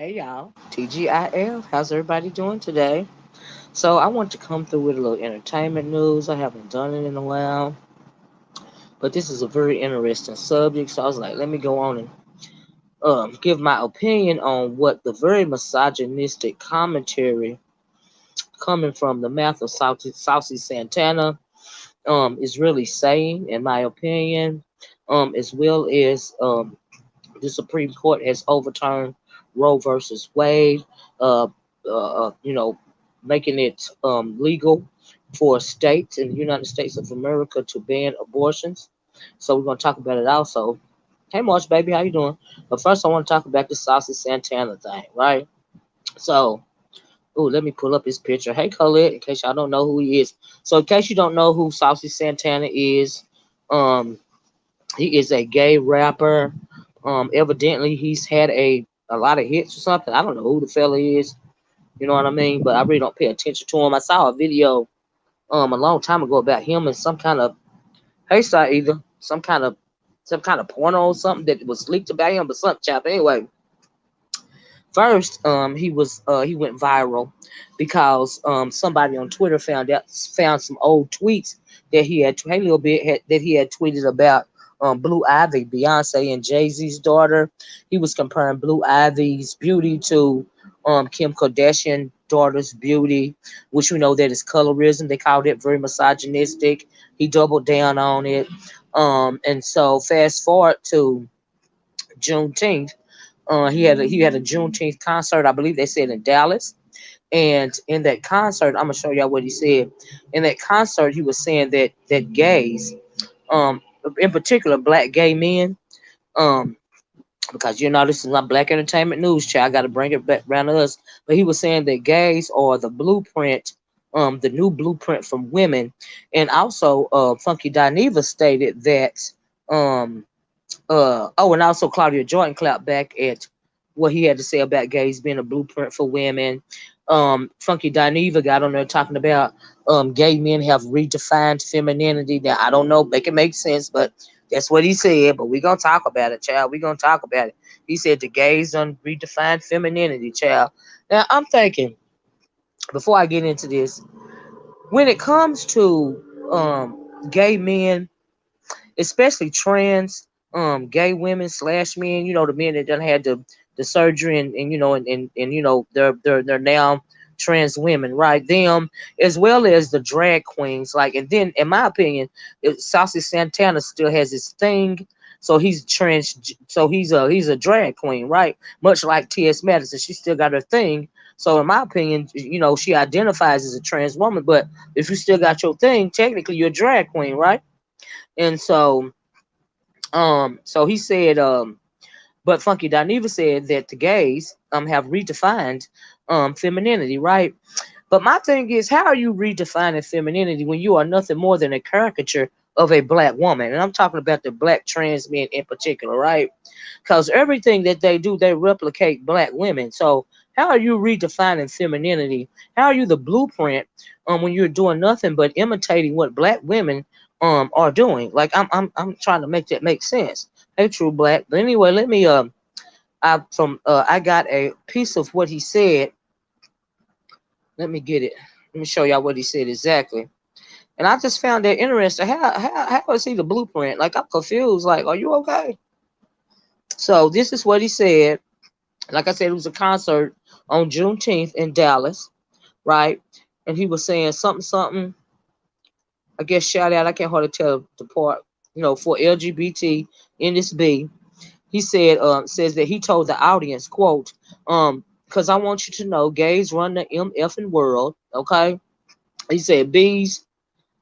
Hey y'all, TGIF. How's everybody doing today? So I want to come through with a little entertainment news. I haven't done it in a while, but this is a very interesting subject. So I was like, let me go on and give my opinion on what the very misogynistic commentary coming from the mouth of Saucy Santana is really saying, in my opinion, as well as the Supreme Court has overturned Roe versus Wade, uh, you know, making it legal for states in the United States of America to ban abortions. So we're gonna talk about it also. Hey, March, baby, how you doing? But first, I want to talk about the Saucy Santana thing, right? So, let me pull up his picture. Hey, Colette, in case y'all don't know who he is. So, in case you don't know who Saucy Santana is, um, he is a gay rapper. Evidently, he's had a lot of hits or something. I don't know who the fella is. You know what I mean? But I really don't pay attention to him. I saw a video a long time ago about him and some kind of hairstyle either some kind of porno or something that was leaked about him, but something chap. Anyway, first he went viral because somebody on Twitter found some old tweets that he had a little bit that he had tweeted about Blue Ivy, Beyonce and Jay-Z's daughter. He was comparing Blue Ivy's beauty to Kim Kardashian daughter's beauty, which we know that is colorism. They called it very misogynistic. He doubled down on it. And so fast forward to Juneteenth. He had a Juneteenth concert, I believe they said in Dallas. And in that concert, I'm gonna show y'all what he said. In that concert, he was saying that gays, um, in particular black gay men, um, because this is not black entertainment news, child. I got to bring it back around to us. But he was saying that gays are the new blueprint from women, and also Funky Dineva stated that um and also Claudia Jordan clapped back at what he had to say about gays being a blueprint for women. Funky Dineva got on there talking about gay men have redefined femininity. Now I don't know, make it make sense, but that's what he said. But we're gonna talk about it, child. We're gonna talk about it. He said the gays done redefined femininity, child. Now I'm thinking, before I get into this, when it comes to gay men, especially trans gay women slash men, the men that done had the surgery and they're now trans women, right? Them as well as the drag queens, like, and then in my opinion, Saucy Santana still has his thing. So he's trans, so he's a drag queen, right? Much like T.S. Madison, she still got her thing. So in my opinion, she identifies as a trans woman, but if you still got your thing, technically you're a drag queen, right? And so he said, but Funky Dineva said that the gays have redefined femininity, right? But my thing is, how are you redefining femininity when you are nothing more than a caricature of a black woman? And I'm talking about the black trans men in particular, right? Because everything that they do, they replicate black women. So how are you redefining femininity? How are you the blueprint when you're doing nothing but imitating what black women are doing? Like I'm trying to make that make sense. Hey, True Black. But anyway, let me I got a piece of what he said. Let me get it. Let me show y'all what he said exactly. And I just found that interesting. How is he the blueprint? Like, I'm confused. Like, are you okay? So this is what he said. Like I said, it was a concert on Juneteenth in Dallas, right? And he was saying something. I guess shout out. I can't hardly tell the part. For LGBT in this B. He said, says that he told the audience, quote, because I want you to know, gays run the MFing world, okay? He said, bees.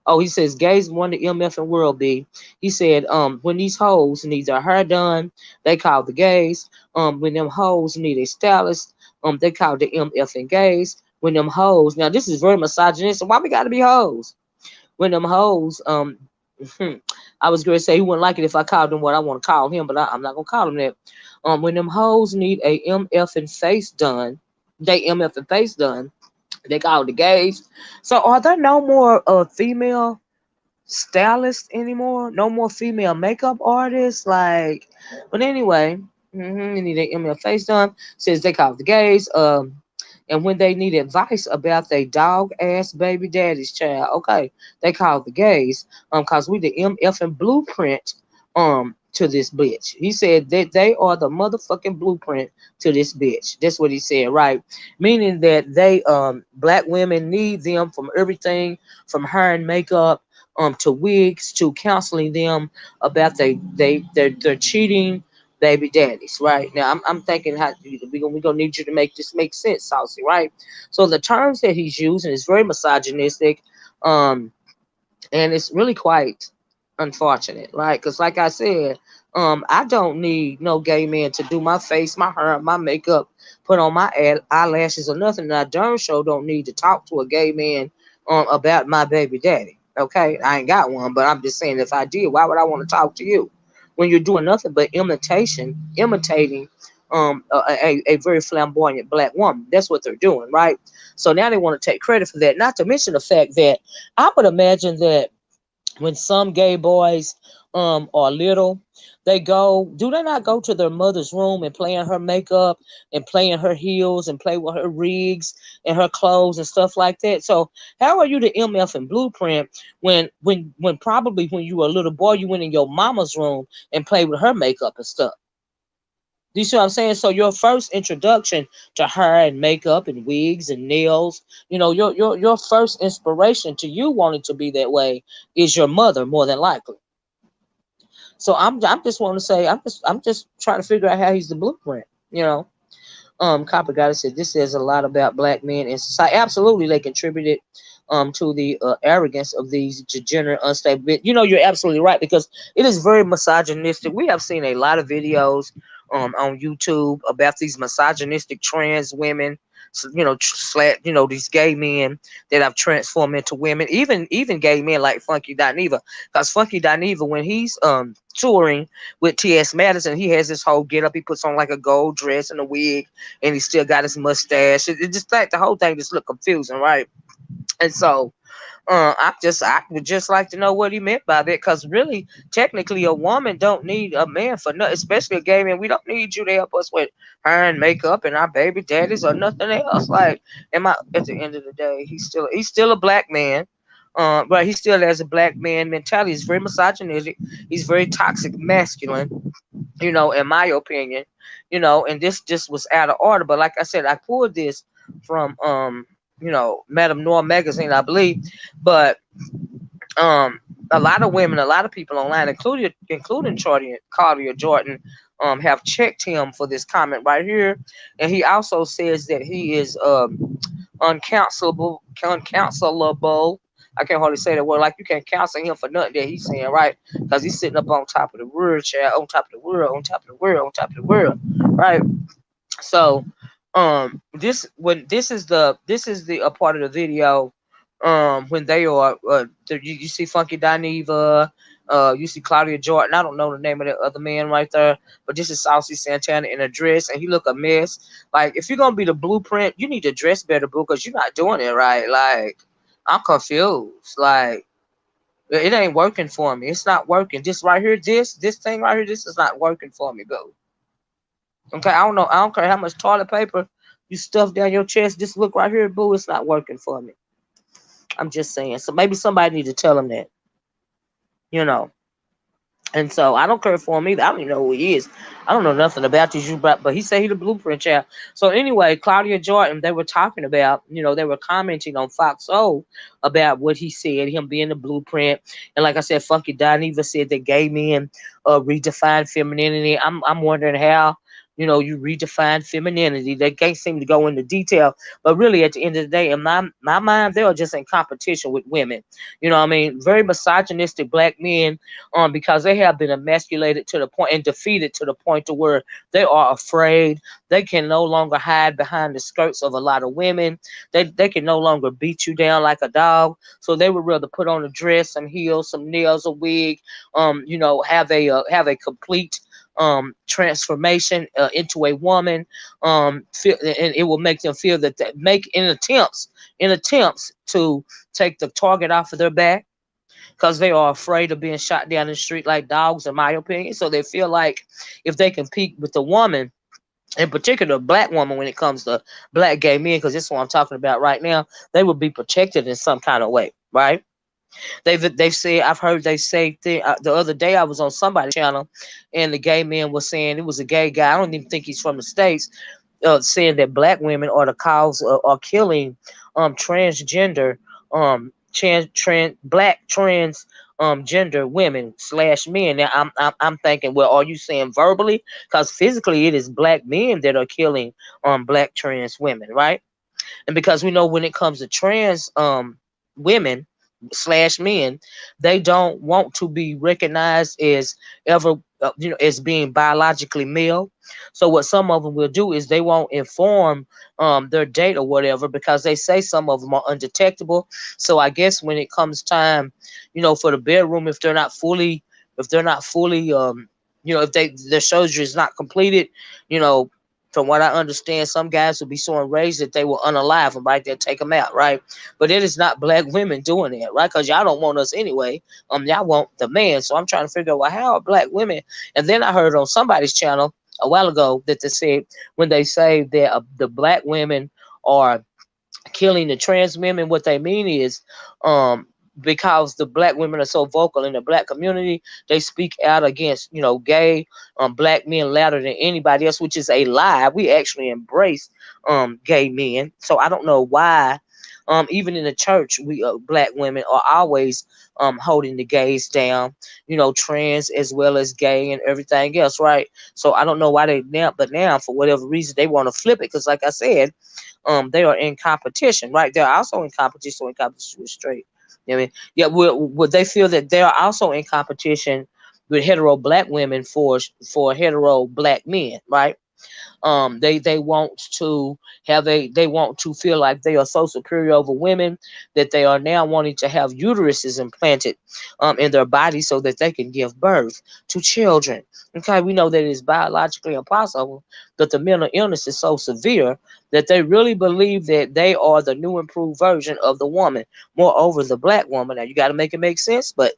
Oh, he says gays run the MFing world, B. He said, when these hoes need their hair done, they call the gays. When them hoes need a stylist, they call the MFing gays. When them hoes, now this is very misogynistic. Why we gotta be hoes? When them hoes, I was going to say he wouldn't like it if I called him what I want to call him, but I'm not gonna call him that. When them hoes need a MF and face done, they MF and face done. They call the gays. So are there no more female stylists anymore? No more female makeup artists? Like, but anyway. They need their ML face done. Says they call the gays. And when they need advice about their dog ass baby daddy's child, okay, they call the gays. Cause we the MF and blueprint to this bitch. He said that they are the motherfucking blueprint to this bitch. That's what he said, right? Meaning that they black women need them from everything from hair and makeup to wigs to counseling them about their cheating baby daddies, right? Now I'm thinking how we gonna need you to make this make sense, Saucy, right? So the terms that he's using is very misogynistic, um, and it's really quite unfortunate, right? Because like I said, I don't need no gay man to do my face, my hair, my makeup, put on my eyelashes or nothing. And I darn sure don't need to talk to a gay man about my baby daddy. Okay, I ain't got one, but I'm just saying if I did, why would I want to talk to you when you're doing nothing but imitating a very flamboyant black woman? That's what they're doing, right? So now they want to take credit for that. Not to mention the fact that I would imagine that when some gay boys are little, do they not go to their mother's room and play in her makeup and play in her heels and play with her rigs and her clothes and stuff like that? So how are you the MF and blueprint when probably when you were a little boy you went in your mama's room and played with her makeup and stuff? Do you see what I'm saying? So your first introduction to hair and makeup and wigs and nails, your first inspiration to you wanting to be that way is your mother, more than likely. So I'm just want to say I'm just trying to figure out how he's the blueprint. You know. Copper Goddess said this says a lot about black men in society. Absolutely, they contributed to the arrogance of these degenerate, unstable. You're absolutely right because it is very misogynistic. We have seen a lot of videos on YouTube about these misogynistic trans women. So, these gay men that have transformed into women, even gay men like Funky Dineva, because Funky Dineva, when he's touring with T.S. Madison, he has this whole get up. He puts on like a gold dress and a wig, and he still got his mustache. It just like the whole thing just looked confusing, right? And so I would just like to know what he meant by that, because really, technically, a woman don't need a man for nothing, especially a gay man. We don't need you to help us with hair and makeup and our baby daddies or nothing else. Like, at the end of the day, he's still a black man. But he still has a black man mentality. He's very misogynistic. He's very toxic masculine, in my opinion, and this just was out of order. But like I said, I pulled this from Madame Noir magazine, I believe. But um a lot of women, a lot of people online, including Claudia Jordan, have checked him for this comment right here. And he also says that he is uncounselable. I can't hardly say that word. Like, you can't counsel him for nothing that he's saying, right? Because he's sitting up on top of the world, child, on top of the world, on top of the world, on top of the world, right? So, this is the a part of the video, when they are you see Funky Dineva, you see Claudia Jordan. I don't know the name of the other man right there, but this is Saucy Santana in a dress, and he look a mess. Like, if you're gonna be the blueprint, you need to dress better, boo, because you're not doing it right. Like, I'm confused. Like, it ain't working for me. It's not working. This right here, this thing right here, this is not working for me, boo. Okay, I don't know. I don't care how much toilet paper you stuff down your chest. This look right here, boo, it's not working for me. I'm just saying. So maybe somebody need to tell him that, you know. And so I don't care for him either. I don't even know who he is. I don't know nothing about these, but he said he the blueprint child. So anyway, Claudia Jordan, they were talking about, they were commenting on Fox O about what he said, him being the blueprint. And like I said, Funky Dineva said that gay men redefine femininity. I'm wondering how, you redefine femininity. They can't seem to go into detail, but really at the end of the day, in my mind, they are just in competition with women. You know what I mean? Very misogynistic black men, because they have been emasculated to the point and defeated to the point to where they are afraid. They can no longer hide behind the skirts of a lot of women. They can no longer beat you down like a dog. So they would rather put on a dress, some heels, some nails, a wig, have a complete transformation into a woman, and it will make them feel that make in attempts to take the target off of their back. because they are afraid of being shot down in the street like dogs, in my opinion. So they feel like if they compete with the woman, in particular, a black woman, when it comes to black gay men, because this is what I'm talking about right now, they would be protected in some kind of way, right? They've said, I've heard they say the other day I was on somebody's channel, and the gay man was saying, it was a gay guy. I don't even think he's from the States, saying that black women are the cause of killing transgender black trans gender women slash men. Now I'm thinking, well, are you saying verbally? Because physically it is black men that are killing black trans women, right? And because we know when it comes to trans women slash men, they don't want to be recognized as ever as being biologically male. So what some of them will do is they won't inform their date or whatever, because they say some of them are undetectable. So I guess when it comes time, for the bedroom, if they're not fully if their surgery is not completed, you know from what I understand, some guys will be so enraged that they will unalive them, right? They'll take them out, right? But it is not black women doing that, right? Because y'all don't want us anyway. Y'all want the man. So I'm trying to figure out, well, how are black women? And then I heard on somebody's channel a while ago that they said, when they say that the black women are killing the trans women, what they mean is, because the black women are so vocal in the black community, they speak out against, gay black men louder than anybody else, which is a lie. We actually embrace gay men. So I don't know why, even in the church, we black women are always holding the gays down, trans as well as gay and everything else, right? So I don't know why but now for whatever reason they want to flip it, because like I said, they are in competition, right? They're also in competition with straight. You know what I mean? Yeah, would they feel that they are also in competition with hetero black women for hetero black men, right? They want to they want to feel like they are so superior over women that they are now wanting to have uteruses implanted in their body so that they can give birth to children. Okay, we know that it is biologically impossible, that the mental illness is so severe that they really believe that they are the new improved version of the woman. Moreover, the black woman. Now you got to make it make sense, but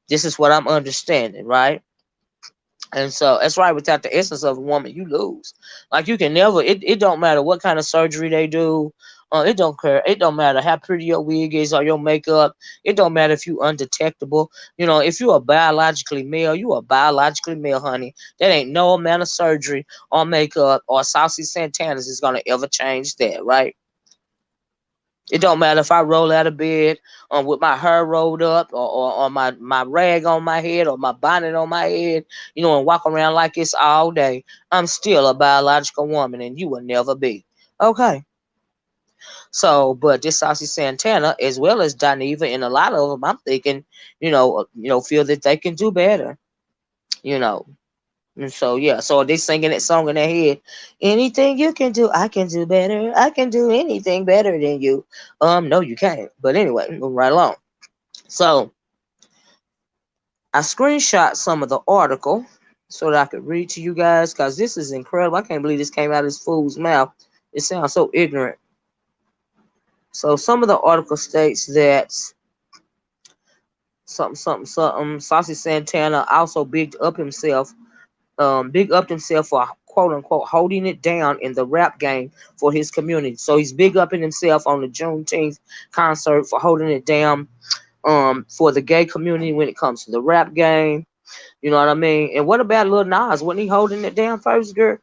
this is what I'm understanding, right? And so that's right. Without the essence of a woman, you lose. Like you can never. It don't matter what kind of surgery they do. It don't care. It don't matter how pretty your wig is or your makeup. It don't matter if you undetectable. If you are biologically male, you are biologically male, honey. That ain't no amount of surgery or makeup or Saucy Santanas is gonna ever change that, right? It don't matter if I roll out of bed with my hair rolled up, or my rag on my head or my bonnet on my head, and walk around like it's all day. I'm still a biological woman and you will never be. Okay. So, but this Saucy Santana, as well as Dineva and a lot of them, I'm thinking, feel that they can do better, you know. And so yeah, so they singing that song in their head. Anything you can do, I can do better. I can do anything better than you. No, you can't. But anyway, moving right along. So I screenshot some of the article so that I could read to you guys, because this is incredible. I can't believe this came out of this fool's mouth. It sounds so ignorant. So some of the article states that something. Saucy Santana also big upped himself for quote unquote holding it down in the rap game for his community. So he's big upping himself on the Juneteenth concert for holding it down for the gay community when it comes to the rap game. You know what I mean? And what about Lil Nas? Wasn't he holding it down first, girl?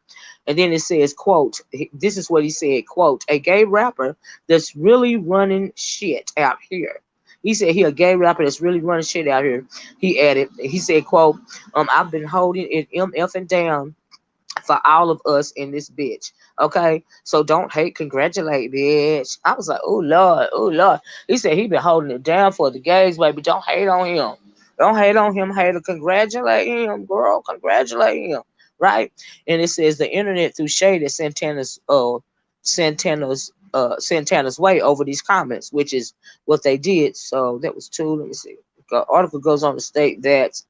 And then it says, quote, this is what he said, quote, a gay rapper that's really running shit out here. He said he a gay rapper that's really running shit out here. He added, he said, quote, I've been holding it MF and down for all of us in this bitch. Okay? So don't hate, congratulate, bitch. I was like, oh Lord, oh Lord. He said he been holding it down for the gays, baby. Don't hate on him. Don't hate on him, hater. Congratulate him, girl. Congratulate him. Right? And it says the internet threw shade at Santana's way over these comments, which is what they did. So that was two. Let me see. The article goes on to state that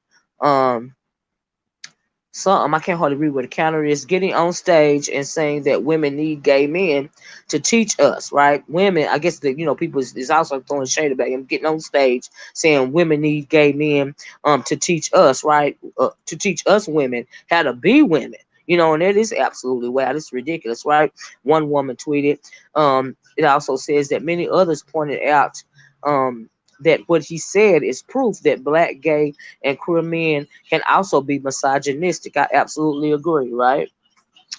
some, I can't hardly read what the counter is, getting on stage and saying that women need gay men to teach us, right? Women, I guess that, people is also throwing shade about him getting on stage saying women need gay men to teach us, right? To teach us women how to be women. And it is absolutely wild. It's ridiculous, right? One woman tweeted. It also says that many others pointed out that what he said is proof that black, gay, and queer men can also be misogynistic. I absolutely agree, right?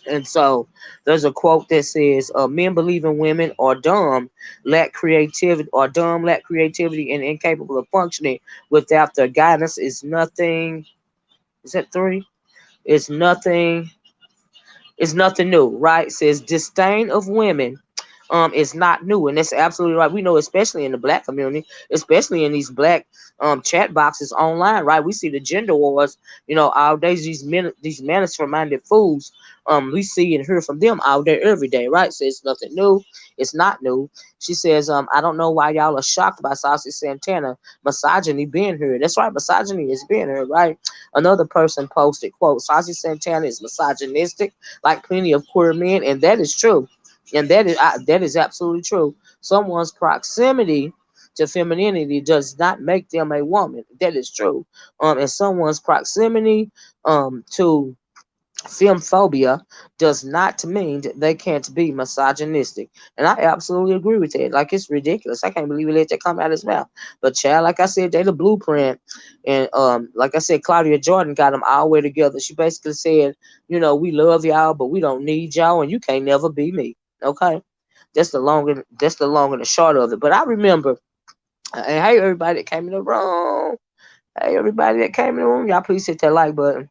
And so there's a quote that says, "Men believing women are dumb, lack creativity, and incapable of functioning without their guidance is nothing." Is that three? It's nothing. It's nothing new, right? It says disdain of women is not new, and that's absolutely right. We know, especially in the black community, especially in these black chat boxes online, right? We see the gender wars, all days. These menace minded fools, we see and hear from them all day, every day, right? So it's nothing new. It's not new. She says, I don't know why y'all are shocked by Saucy Santana misogyny being here. That's right, misogyny is being here, right? Another person posted, quote, Saucy Santana is misogynistic, like plenty of queer men, and that is true. And that is absolutely true. Someone's proximity to femininity does not make them a woman. That is true. And someone's proximity to femphobia does not mean that they can't be misogynistic. And I absolutely agree with that. Like, it's ridiculous. I can't believe it let that come out of his mouth. But child, like I said, they the blueprint. And like I said, Claudia Jordan got them all the way together. She basically said, we love y'all, but we don't need y'all, and you can't never be me. Okay? That's the long and the short of it. But I remember, and hey everybody that came in the room. Hey everybody that came in the room, y'all please hit that like button.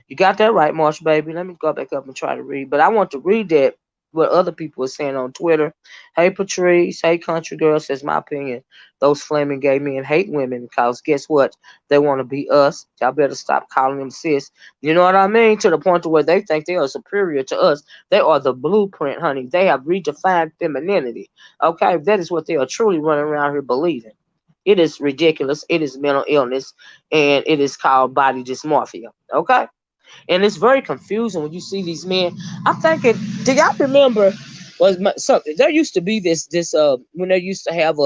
You got that right, Marsh, baby. Let me go back up and try to read. But I want to read that what other people are saying on Twitter. Hey, Patrice. Hey, Country Girl. Says my opinion. Those flaming gay men hate women because guess what? They want to be us. Y'all better stop calling them sis. You know what I mean? To the point to where they think they are superior to us. They are the blueprint, honey. They have redefined femininity. Okay, that is what they are truly running around here believing. It is ridiculous. It is mental illness, and it is called body dysmorphia. Okay. And it's very confusing when you see these men. I'm thinking, do y'all remember? Something there used to be this when they used to have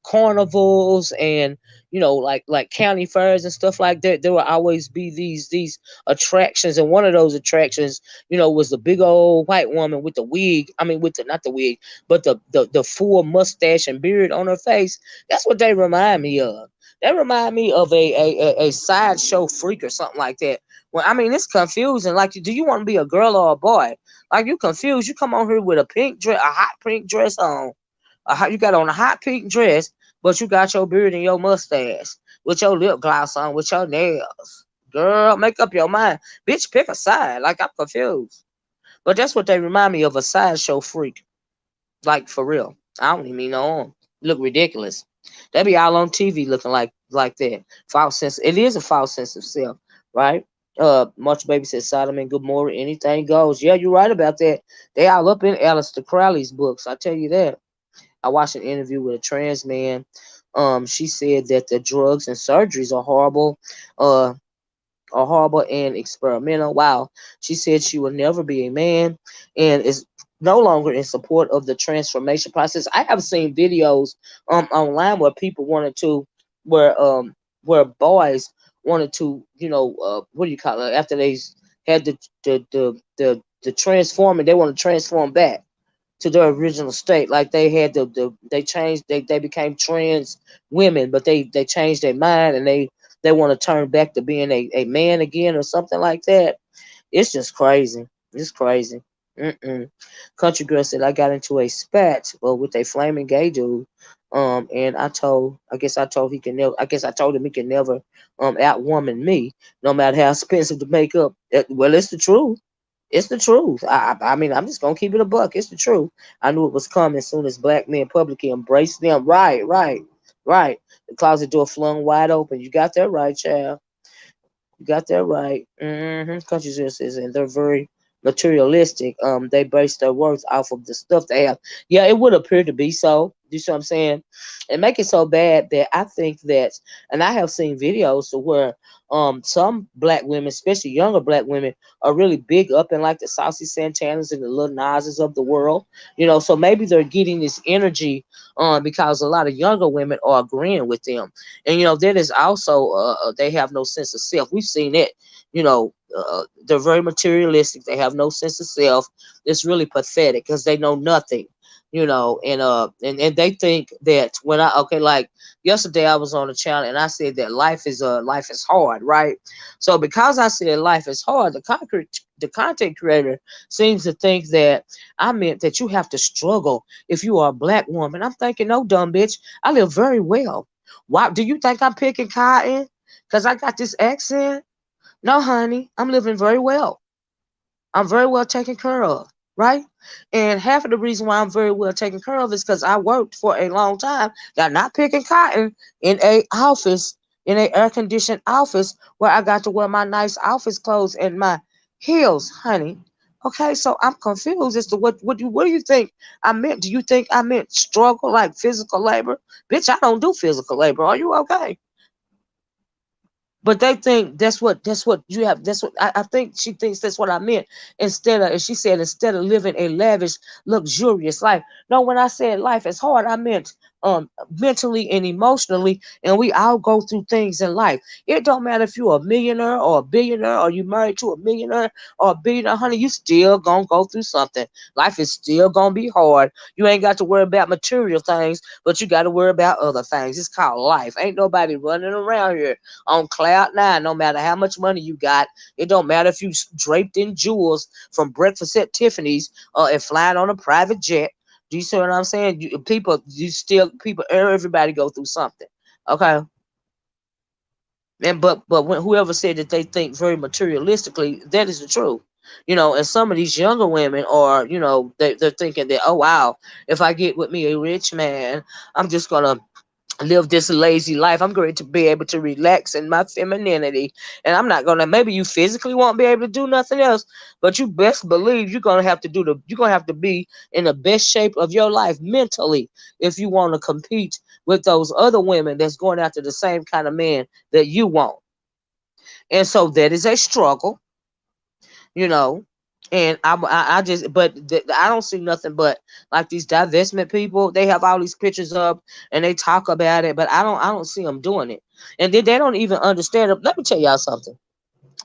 carnivals and like county fairs and stuff like that. There will always be these attractions, and one of those attractions was the big old white woman with the wig. I mean, with the not the wig, but the full mustache and beard on her face. That's what they remind me of. They remind me of a sideshow freak or something like that. Well, I mean, it's confusing. Like, do you want to be a girl or a boy? Like, you confused. You come on here with a pink dress, a hot pink dress on. You got on a hot pink dress, but you got your beard and your mustache with your lip gloss on, with your nails. Girl, make up your mind. Bitch, pick a side. Like, I'm confused. But that's what they remind me of, a sideshow freak. Like, for real. I don't even know. Look ridiculous. They be all on TV looking like that. False sense. It is a false sense of self, right? Much Baby says Solomon, good morning. Anything goes. Yeah, you're right about that. They all up in Aleister Crowley's books. I tell you that. I watched an interview with a trans man. She said that the drugs and surgeries uh, are horrible and experimental. Wow. She said she will never be a man and is no longer in support of the transformation process. I have seen videos online where people wanted to where where boys wanted to, what do you call it, after they had the transforming, they want to transform back to their original state. Like they had they changed, they became trans women, but they changed their mind and they want to turn back to being a man again or something like that. It's just crazy. It's crazy. Mm-mm. Country Girl said I got into a spat with a flaming gay dude. And I told he can never. I guess I told him he can never outwoman me, no matter how expensive the makeup. Well, it's the truth. It's the truth. I mean, I'm just gonna keep it a buck. It's the truth. I knew it was coming as soon as black men publicly embraced them. Right, right, right. The closet door flung wide open. You got that right, child. You got that right. Country says, and they're very materialistic. They base their worth off of the stuff they have. Yeah, it would appear to be so. You see what I'm saying? And make it so bad that I think that, and I have seen videos where some black women, especially younger black women, are really big up in like the Saucy Santanas and the Lil Nas's of the world. So maybe they're getting this energy because a lot of younger women are agreeing with them. And that is also they have no sense of self. We've seen it. They're very materialistic. They have no sense of self. It's really pathetic because they know nothing. And they think that when like yesterday I was on a channel and I said that life is hard, right? So because I said life is hard, the content creator seems to think that I meant that you have to struggle if you are a black woman. I'm thinking, no, dumb bitch, I live very well. Why do you think I'm picking cotton? Because I got this accent? No, honey, I'm living very well. I'm very well taken care of, right? And half of the reason why I'm very well taken care of is because I worked for a long time, got not picking cotton in in a air conditioned office where I got to wear my nice office clothes and my heels, honey. Okay, so I'm confused as to what do you think I meant? Do you think I meant struggle like physical labor? Bitch, I don't do physical labor. Are you okay? But they think that's what you have. That's what I think she thinks that's what I meant. She said, instead of living a lavish, luxurious life. No, when I said life is hard, I meant mentally and emotionally, and we all go through things in life. It don't matter if you're a millionaire or a billionaire or you married to a millionaire or a billionaire, honey, you still gonna go through something. Life is still gonna be hard. You ain't got to worry about material things, but you got to worry about other things. It's called life. Ain't nobody running around here on cloud nine, no matter how much money you got. It don't matter if you draped in jewels from breakfast at Tiffany's and flying on a private jet. Do you see what I'm saying? Everybody go through something. Okay. But when whoever said that they think very materialistically, that is the truth. And some of these younger women are, they're thinking that, oh wow, if I get with me a rich man, I'm just gonna live this lazy life. I'm going to be able to relax in my femininity, and I'm not gonna. Maybe you physically won't be able to do nothing else, but you best believe you're gonna have to be in the best shape of your life mentally if you want to compete with those other women that's going after the same kind of man that you want. And so that is a struggle, you know. And I just, I don't see nothing but like these divestment people. They have all these pictures up and they talk about it, but I don't see them doing it. And then they don't even understand it. Let me tell y'all something.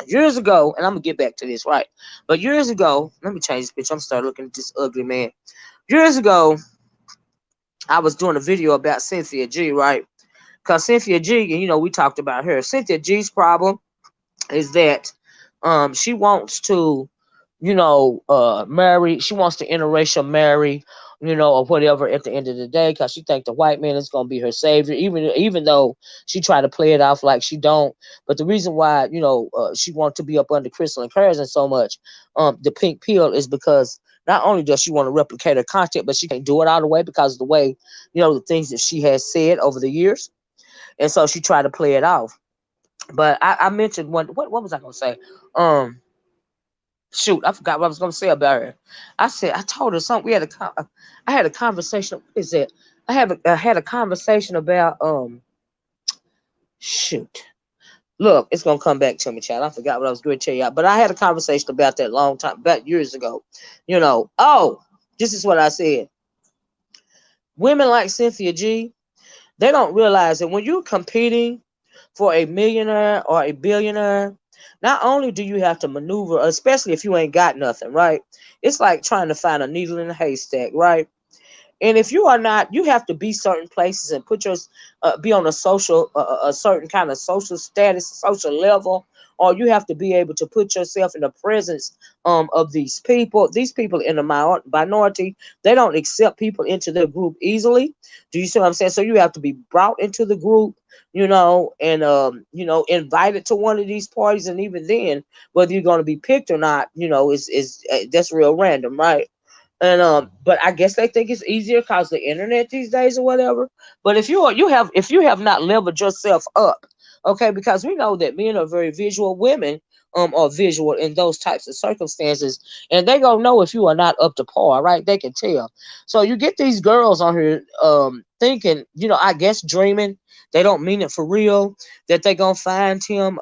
Years ago, and I'm gonna get back to this, right? But years ago, let me change this picture. I'm starting looking at this ugly man. Years ago, I was doing a video about Cynthia G, right? Because Cynthia G, and we talked about her. Cynthia G's problem is that she wants to marry. She wants to interracial marry, or whatever at the end of the day, because she think the white man is gonna be her savior, even though she try to play it off like she don't. But the reason why she wants to be up under Crystal and Curtis and so much, the pink pill, is because not only does she want to replicate her content, but she can't do it all the way because of the way the things that she has said over the years, and so she tried to play it off. But I mentioned one. What was I gonna say? Um, Shoot, I forgot what I was gonna say about her. I told her something. I had a conversation. What is it? I had a conversation about shoot. Look, it's gonna come back to me, child. I forgot what I was going to tell y'all, but I had a conversation about that long time, about years ago. Oh, this is what I said. Women like Cynthia G, they don't realize that when you're competing for a millionaire or a billionaire, not only do you have to maneuver, especially if you ain't got nothing, right? It's like trying to find a needle in a haystack, right? And if you are not, you have to be certain places and be on a certain kind of social status, social level, or you have to be able to put yourself in the presence of these people. These people in the minority, they don't accept people into their group easily. Do you see what I'm saying? So you have to be brought into the group, and invited to one of these parties, and even then, whether you're going to be picked or not, is that's real random, right? And but I guess they think it's easier because the internet these days or whatever. But if you have not leveled yourself up, okay, because we know that men are very visual. Women or visual in those types of circumstances, and they gonna know if you are not up to par, right? They can tell. So you get these girls on here thinking, I guess dreaming. They don't mean it for real, that they gonna find him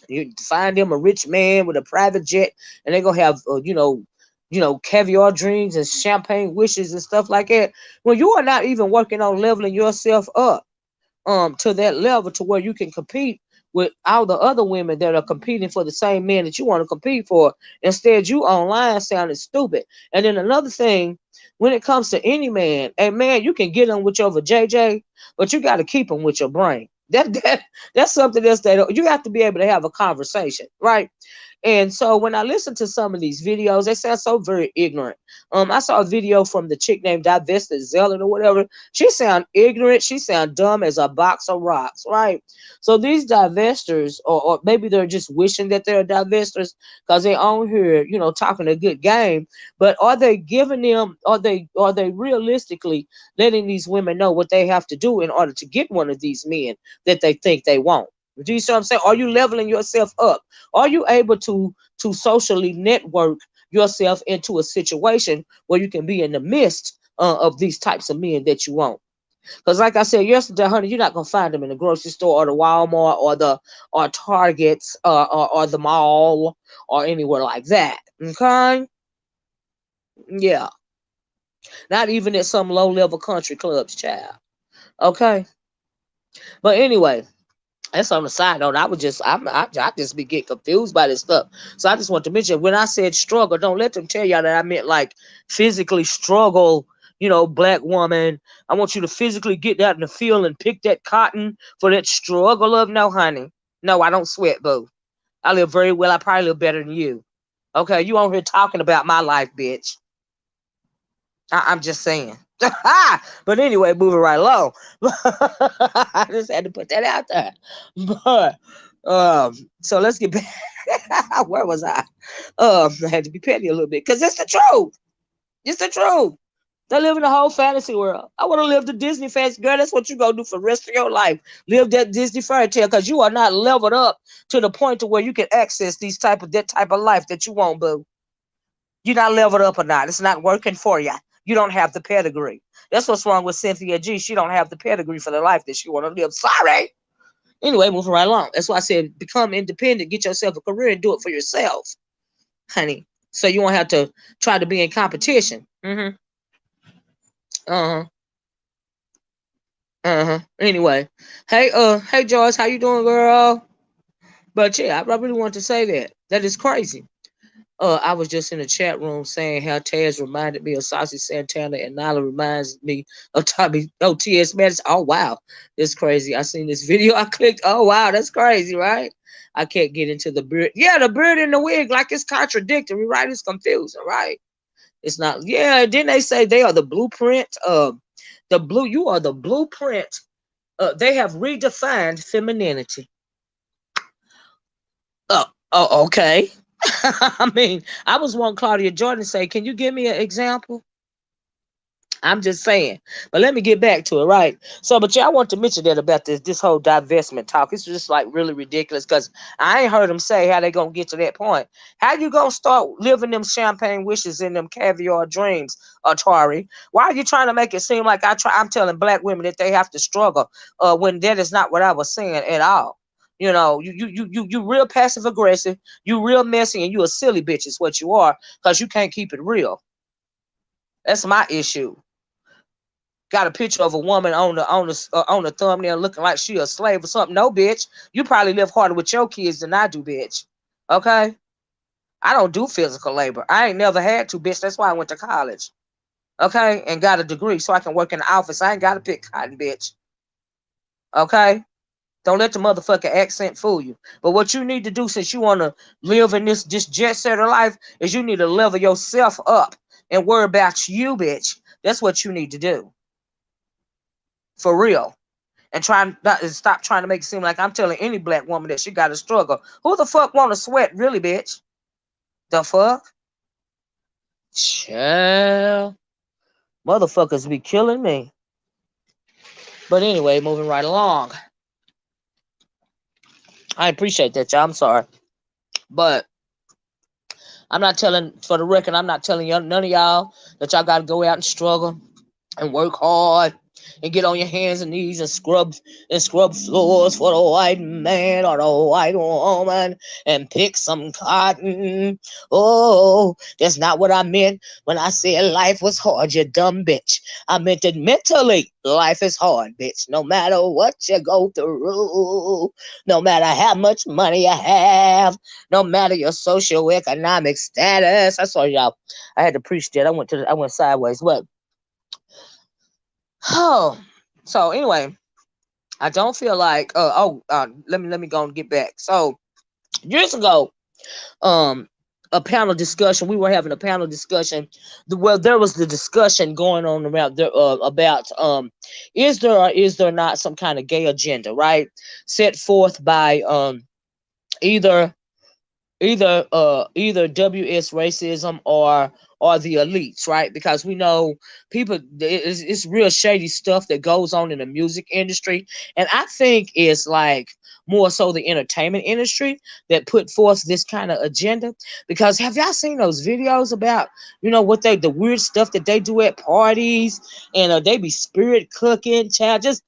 you find them a rich man with a private jet, and they're gonna have caviar dreams and champagne wishes and stuff like that. When you are not even working on leveling yourself up to that level to where you can compete with all the other women that are competing for the same man that you want to compete for. Instead, you online sounding stupid. And then another thing, when it comes to any man, a man, you can get him with your JJ, but you got to keep him with your brain. That's something else that you have to be able to have a conversation, right? And so when I listen to some of these videos, they sound so very ignorant. I saw a video from the chick named Divested Zealot or whatever. She sound ignorant. She sound dumb as a box of rocks, right? So these divestors, or maybe they're just wishing that they're divestors because they on here, talking a good game. But are they giving them? Are they realistically letting these women know what they have to do in order to get one of these men that they think they want? Do you see what I'm saying? Are you leveling yourself up? Are you able to socially network yourself into a situation where you can be in the midst of these types of men that you want? Because like I said yesterday, honey, you're not gonna find them in the grocery store or the Walmart or Targets or the mall or anywhere like that. Okay? Yeah. Not even at some low level country clubs, child. Okay. But anyway, that's on the side note. I just be getting confused by this stuff. So I just want to mention, when I said struggle, don't let them tell y'all that I meant like physically struggle. Black woman. I want you to physically get out in the field and pick that cotton for that struggle of. No, honey. No, I don't sweat, boo. I live very well. I probably live better than you. Okay, you on here talking about my life, bitch. I'm just saying. But anyway, moving right along. I just had to put that out there. But so let's get back. Where was I? I had to be petty a little bit because it's the truth. It's the truth. They live in a whole fantasy world. I want to live the Disney fantasy, girl. That's what you gonna do for the rest of your life. Live that Disney fairy tale, because you are not leveled up to the point to where you can access that type of life that you want, boo. You're not leveled up or not. It's not working for you. You don't have the pedigree. That's what's wrong with Cynthia G. She don't have the pedigree for the life that she want to live. Sorry. Anyway, moving right along. That's why I said become independent, get yourself a career, and do it for yourself, honey. So you won't have to try to be in competition. Uh huh. Anyway, hey Joyce, how you doing, girl? But yeah, I really want to say that. That is crazy. I was just in the chat room saying how Taz reminded me of Saucy Santana and Nala reminds me of Tommy T.S. Madison. Oh wow, that's crazy. I seen this video. I clicked. Oh wow, that's crazy, right? I can't get into the beard. Yeah, the beard and the wig, like it's contradictory, right? It's confusing, right? It's not. Yeah. Didn't they say they are the blueprint? You are the blueprint. They have redefined femininity. Okay. I mean, I was one Claudia Jordan say, "Can you give me an example?" I'm just saying. But let me get back to it, right? So, but yeah, I want to mention that about this whole divestment talk. It's just like really ridiculous because I ain't heard them say how they gonna get to that point. How you gonna start living them champagne wishes and them caviar dreams, Atari? Why are you trying to make it seem like I'm telling black women that they have to struggle when that is not what I was saying at all? You real passive aggressive, you real messy, and you a silly bitch is what you are because you can't keep it real. That's my issue. Got a picture of a woman on the thumbnail looking like she a slave or something. No, bitch. You probably live harder with your kids than I do, bitch. Okay? I don't do physical labor. I ain't never had to, bitch. That's why I went to college. Okay? And got a degree so I can work in the office. I ain't got to pick cotton, bitch. Okay? Don't let the motherfucking accent fool you. But what you need to do, since you want to live in this jet setter life, is you need to level yourself up and worry about you, bitch. That's what you need to do. For real. And stop trying to make it seem like I'm telling any black woman that she got to struggle. Who the fuck want to sweat, really, bitch? The fuck? Child. Motherfuckers be killing me. But anyway, moving right along. I appreciate that, y'all. I'm sorry. But I'm not telling, for the record, I'm not telling y'all, none of y'all that y'all got to go out and struggle and work hard and get on your hands and knees and scrub floors for the white man or the white woman and pick some cotton. Oh, that's not what I meant when I said life was hard, you dumb bitch. I meant that mentally life is hard, bitch. No matter what you go through, no matter how much money you have, no matter your socioeconomic status. I saw y'all. I had to preach that. I went sideways. What? Oh, so anyway, I don't feel like. Let me go and get back. So years ago, um, a panel discussion. We were having a panel discussion. Well, there was the discussion going on around there about is there or is there not some kind of gay agenda, right? Set forth by either either WS racism or the elites, right? Because we know people, it's real shady stuff that goes on in the music industry, and I think it's like more so the entertainment industry that put forth this kind of agenda. Because have y'all seen those videos about what the weird stuff that they do at parties, and they be spirit cooking, child, just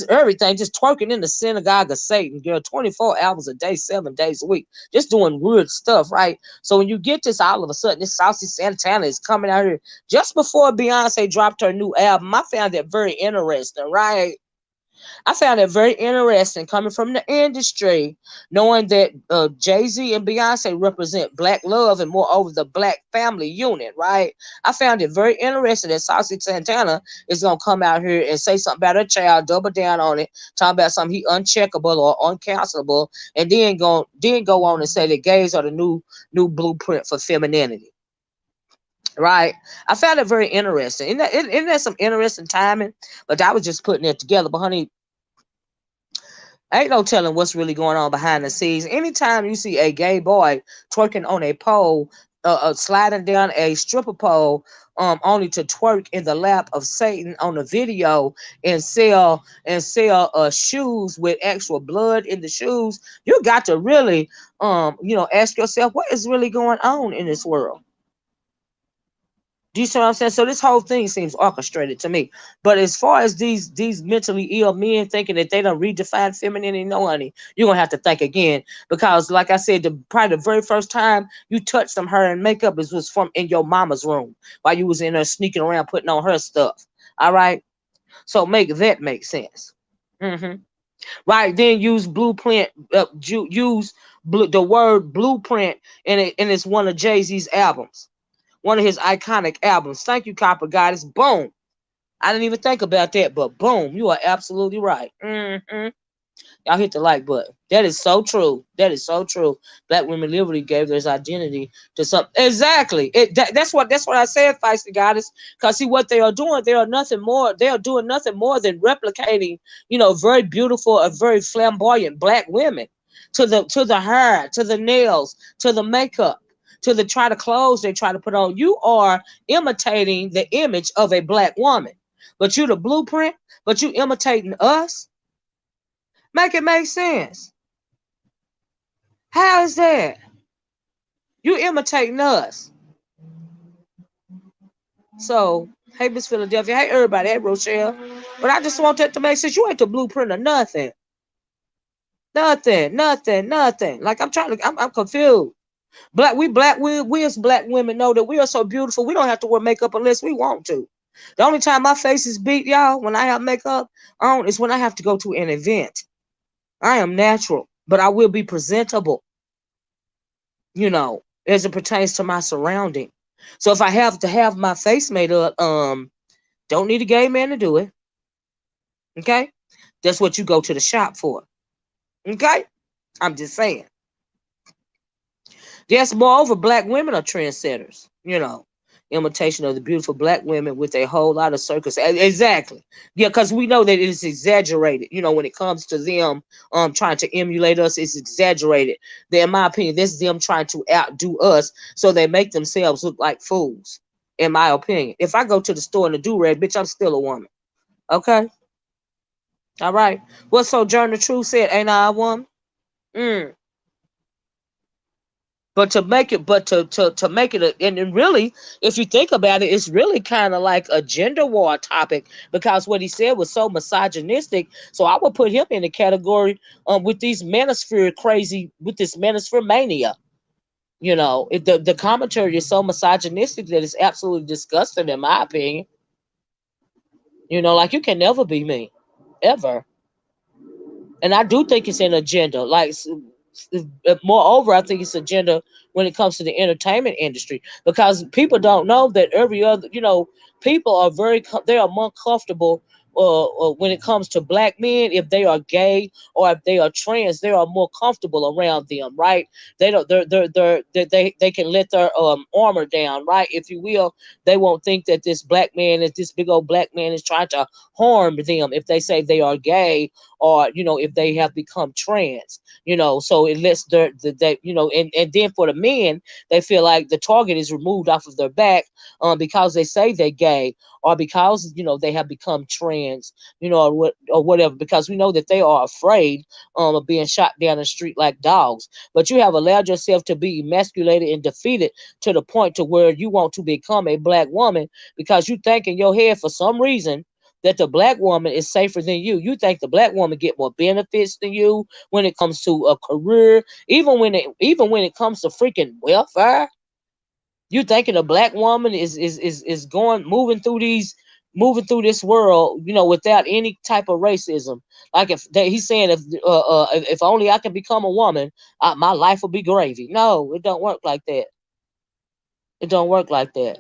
everything, just twerking in the synagogue of Satan, girl, 24 hours a day, 7 days a week, just doing weird stuff, right? So when you get this, all of a sudden, this Saucy Santana is coming out here just before Beyonce dropped her new album. I found that very interesting, right? I found it very interesting coming from the industry, knowing that Jay-Z and Beyonce represent black love and moreover the black family unit, right? I found it very interesting that Saucy Santana is going to come out here and say something about her child, double down on it, talk about something he uncheckable or uncancelable, and then go on and say that gays are the new blueprint for femininity. Right, I found it very interesting. Isn't that some interesting timing? But I was just putting it together. But honey, ain't no telling what's really going on behind the scenes. Anytime you see a gay boy twerking on a pole, sliding down a stripper pole, only to twerk in the lap of Satan on a video and sell shoes with actual blood in the shoes, you got to really ask yourself what is really going on in this world. Do you see what I'm saying? So this whole thing seems orchestrated to me. But as far as these mentally ill men thinking that they don't redefine femininity, no, honey, you're gonna have to think again. Because like I said, probably the very first time you touched some hair and makeup was from in your mama's room while you was in there sneaking around putting on her stuff. All right. So make sense. hmm Right. Then use blueprint. The word blueprint and it's one of Jay-Z's albums, one of his iconic albums. Thank you, Copper Goddess. Boom. I didn't even think about that, but boom, you are absolutely right. Y'all hit the like button. That is so true. That is so true. Black women literally gave their identity to some. Exactly. That's what I said, Feisty Goddess. Because see what they are doing, they are nothing more. They are doing nothing more than replicating, very beautiful and very flamboyant black women to the hair, to the nails, to the makeup, to the try to clothes they try to put on. You are imitating the image of a black woman, but you the blueprint. But you imitating us. Make it make sense. How is that? You imitating us. So, hey, Miss Philadelphia. Hey, everybody. Hey, Rochelle. But I just want that to make sense. You ain't the blueprint of nothing. Nothing. Nothing. Nothing. Like I'm confused. We as black women know that we are so beautiful. We don't have to wear makeup unless we want to. The only time my face is beat, y'all, when I have makeup on, is when I have to go to an event. I am natural, but I will be presentable, as it pertains to my surrounding. So if I have to have my face made up, don't need a gay man to do it. Okay? That's what you go to the shop for. Okay? I'm just saying. Yes, moreover, black women are trendsetters, imitation of the beautiful black women with a whole lot of circus. Exactly. Yeah, because we know that it is exaggerated, when it comes to them trying to emulate us, it's exaggerated. In my opinion, this is them trying to outdo us, so they make themselves look like fools, in my opinion. If I go to the store in a do-rag, bitch, I'm still a woman. Okay? All right. What Sojourner Truth said, ain't I a woman? Mm. But to make it, to make it, and really, if you think about it, it's really kind of like a gender war topic because what he said was so misogynistic. So I would put him in the category with these manosphere crazy, with this manosphere mania. The commentary is so misogynistic that it's absolutely disgusting, in my opinion. Like you can never be me, ever. And I do think it's an agenda. Moreover, I think it's agenda when it comes to the entertainment industry because people don't know that every other, people are they are more comfortable. When it comes to black men, if they are gay or if they are trans, they are more comfortable around them, right? They don't, they can let their armor down, right? If you will, they won't think that this big old black man is trying to harm them if they say they are gay or if they have become trans. So it lets they and then for the men, they feel like the target is removed off of their back because they say they're gay or because they have become trans, or whatever, because we know that they are afraid of being shot down the street like dogs. But you have allowed yourself to be emasculated and defeated to the point to where you want to become a black woman because you think in your head for some reason that the black woman is safer than you. You think the black woman get more benefits than you when it comes to a career, even when it comes to freaking welfare. You thinking a black woman is going moving through this world, without any type of racism. Like he's saying if only I can become a woman, my life will be gravy. No, it don't work like that. It don't work like that.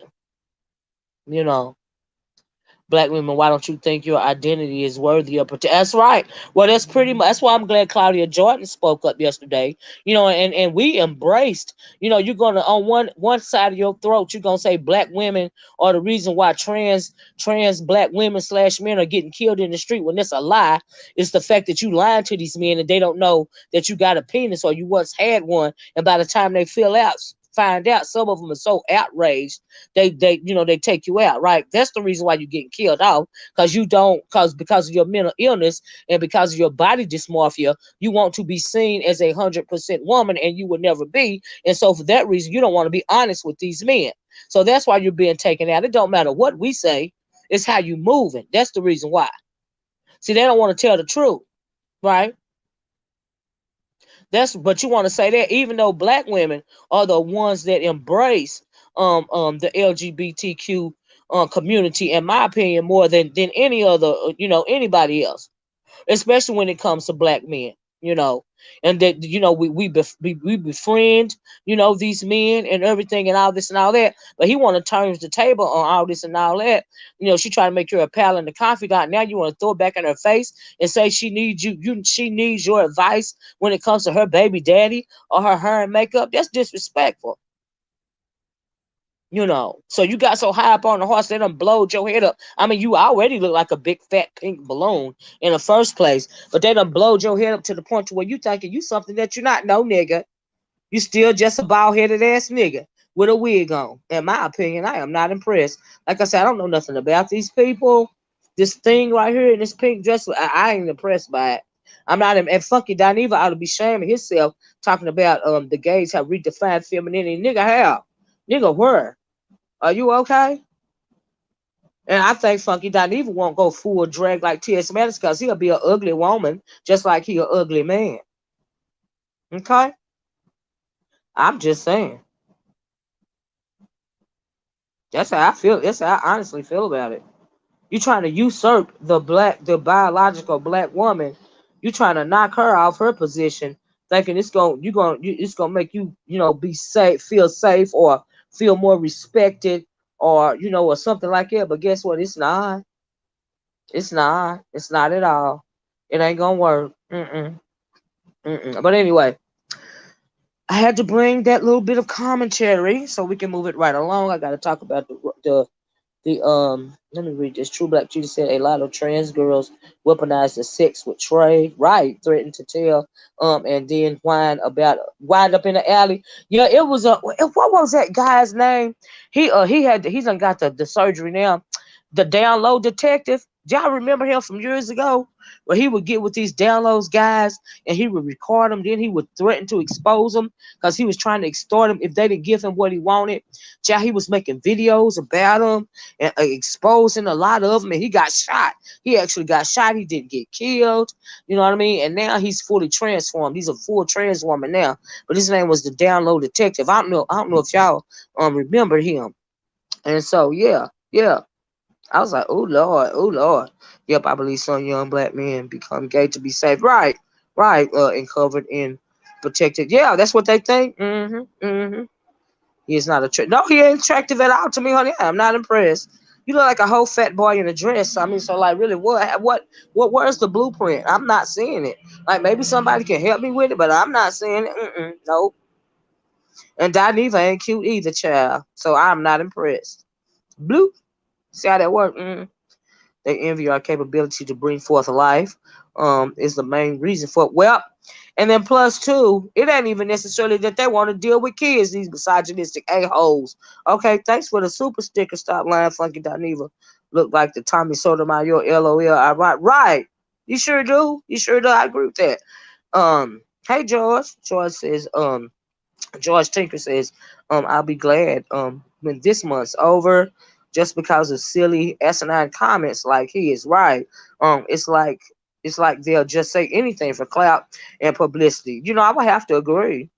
You know. Black women, why don't you think your identity is worthy of protection? That's right. Well, that's pretty much, that's why I'm glad Claudia Jordan spoke up yesterday. And we embraced, you're gonna, on one side of your throat, you're gonna say black women are the reason why trans black women / men are getting killed in the street, when that's a lie. It's the fact that you lying to these men and they don't know that you got a penis or you once had one, and by the time they find out, some of them are so outraged they take you out, right? That's the reason why you're getting killed off, because you don't because of your mental illness and because of your body dysmorphia. You want to be seen as 100% woman, and you will never be. And so for that reason, you don't want to be honest with these men. So that's why you're being taken out. It don't matter what we say, it's how you moving. That's the reason why. See, they don't want to tell the truth, right? But you want to say that even though black women are the ones that embrace the LGBTQ community, in my opinion, more than any other anybody else, especially when it comes to black men, and that we befriend these men and everything and all this and all that. But he want to turn the table on all this and all that. She trying to make you a pal and a confidant. Now you want to throw it back in her face and say she needs she needs your advice when it comes to her baby daddy or her hair and makeup. That's disrespectful. So you got so high up on the horse, they done blowed your head up. I mean, you already look like a big fat pink balloon in the first place, but they done blowed your head up to the point to where you thinking you something that you're not. No, nigga. You still just a bald headed ass nigga with a wig on. In my opinion, I am not impressed. Like I said, I don't know nothing about these people. This thing right here in this pink dress, I ain't impressed by it. I'm not. And Funky Dineva ought to be shaming himself talking about the gays have redefined femininity. Nigga, how? Nigga, where? Are you okay? And I think Funky Dineva won't go full drag like T.S. Madison because he'll be an ugly woman just like he an ugly man. Okay? I'm just saying. That's how I feel. That's how I honestly feel about it. You trying to usurp the biological black woman. You trying to knock her off her position, thinking it's gonna make you be safe, feel safe, or feel more respected, or or something like that. But guess what? It's not. It's not. It's not at all. It ain't gonna work. Mm-mm. Mm-mm. But anyway, I had to bring that little bit of commentary so we can move it right along. I got to talk about the let me read this. True Black Jesus said a lot of trans girls weaponize the sex with trade, right? Threaten to tell, and then wind up in the alley. Yeah, it was what was that guy's name? He's done got the surgery now. The down low detective. Y'all remember him from years ago? Where he would get with these downloads guys and he would record them, then he would threaten to expose them because he was trying to extort them if they didn't give him what he wanted. Child, he was making videos about them and exposing a lot of them, and he got shot. He actually got shot. He didn't get killed. You know what I mean? And now he's fully transformed. He's a full trans woman now. But his name was the Download Detective. I don't know if y'all remember him. And so yeah. I was like, oh Lord. Yep, I believe some young black men become gay to be safe. Right, right, and covered in protected. Yeah, that's what they think. He is not attractive. No, he ain't attractive at all to me, honey. I'm not impressed. You look like a whole fat boy in a dress. I mean, so like, really, what? Where's the blueprint? I'm not seeing it. Like, maybe somebody can help me with it, but I'm not seeing it. Nope. And Dineva ain't cute either, child. So I'm not impressed. Blue. See how that work? They envy our capability to bring forth life. Is the main reason for it. Well, and then plus two, it ain't even necessarily that they want to deal with kids. These misogynistic a holes. Okay, thanks for the super sticker. Stop lying, Funky Dineva. Look like the Tommy Sotomayor. LOL. Right. You sure do. You sure do. I agree with that. Hey George. George Tinker says, I'll be glad when this month's over, just because of silly asinine comments like he is right. It's like they'll just say anything for clout and publicity. I would have to agree.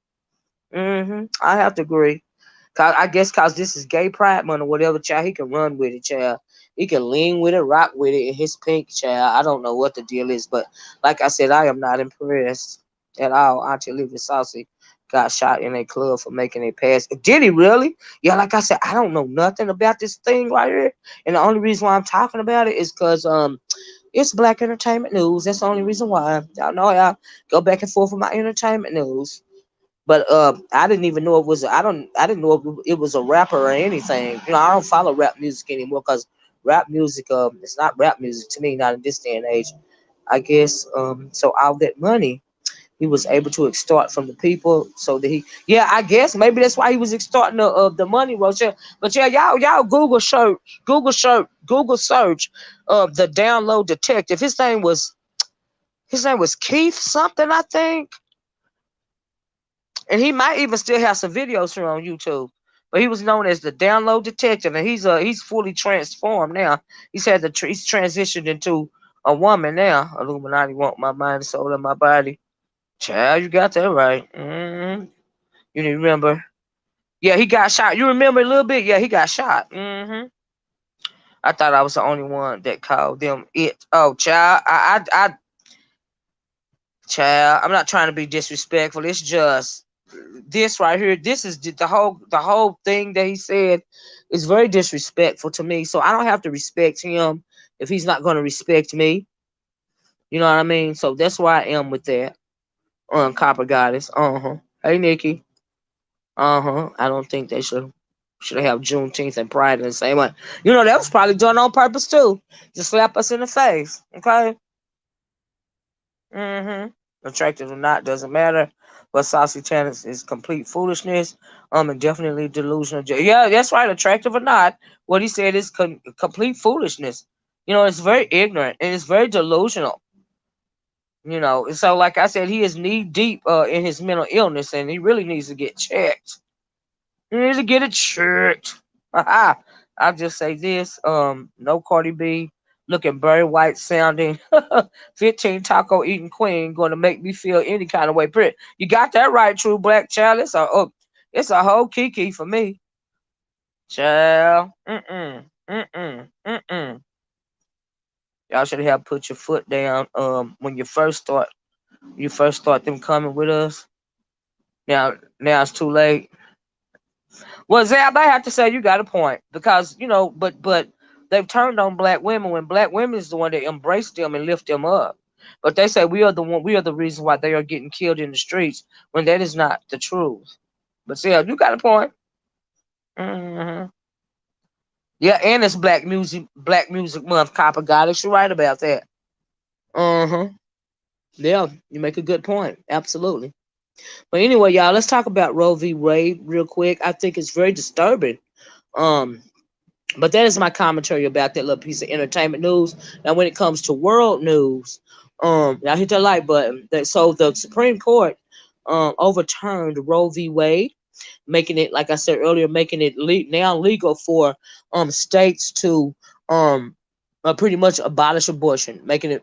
I have to agree. I guess cause this is gay pride month or whatever, child. He can run with it, child. He can lean with it, rock with it in his pink, child. I don't know what the deal is, but like I said, I am not impressed at all. Auntie Olivia Saucy got shot in a club for making a pass. Did he really? Yeah, like I said, I don't know nothing about this thing right here, and the only reason why I'm talking about it is because it's Black Entertainment News. That's the only reason why. Y'all know I go back and forth with my entertainment news. But I didn't even know it was. I didn't know it was a rapper or anything. I don't follow rap music anymore because rap music, it's not rap music to me. Not in this day and age. I guess. So all that money he was able to extort from the people, so that yeah, I guess maybe that's why he was extorting the money, Rochelle. But yeah, y'all Google search the Download Detective. His name was Keith something, I think. And he might even still have some videos here on YouTube. But he was known as the Download Detective, and he's fully transformed now. He's transitioned into a woman now. Illuminati want my mind, soul, and my body. Child, you got that right. You need to remember. Yeah, he got shot. You remember a little bit? Yeah, he got shot. I thought I was the only one that called them it. Oh, child, child. I'm not trying to be disrespectful. It's just this right here. This is the whole thing that he said is very disrespectful to me. So I don't have to respect him if he's not going to respect me. You know what I mean? So that's where I am with that. Copper Goddess. Hey, Nikki. I don't think they should have Juneteenth and Pride in the same one. That was probably done on purpose too, to slap us in the face. Okay. Attractive or not doesn't matter. But Saucy Santana is complete foolishness. And definitely delusional. Yeah, that's right. Attractive or not, what he said is complete foolishness. It's very ignorant and it's very delusional. So like I said, he is knee deep in his mental illness, and he really needs to get checked. He needs to get it checked. I'll just say this: no Cardi B, looking very white sounding, 15 taco eating queen, going to make me feel any kind of way. Pretty, you got that right, true black child. It's a whole kiki for me, child. Y'all should have put your foot down when you first start them coming with us. Now it's too late. Well, Zab, I have to say you got a point because but they've turned on black women when black women is the one that embrace them and lift them up. But they say we are the reason why they are getting killed in the streets when that is not the truth. But see, you got a point. hmm Yeah, and it's Black Music Month. Copper Goddess, you're right about that. Uh-huh. Yeah, you make a good point. Absolutely. But anyway, y'all, let's talk about Roe v. Wade real quick. I think it's very disturbing. Um, But that is my commentary about that little piece of entertainment news. Now, when it comes to world news, I hit the like button. So the Supreme Court overturned Roe v. Wade, making it, like I said earlier, making it now legal for states to pretty much abolish abortion, making it,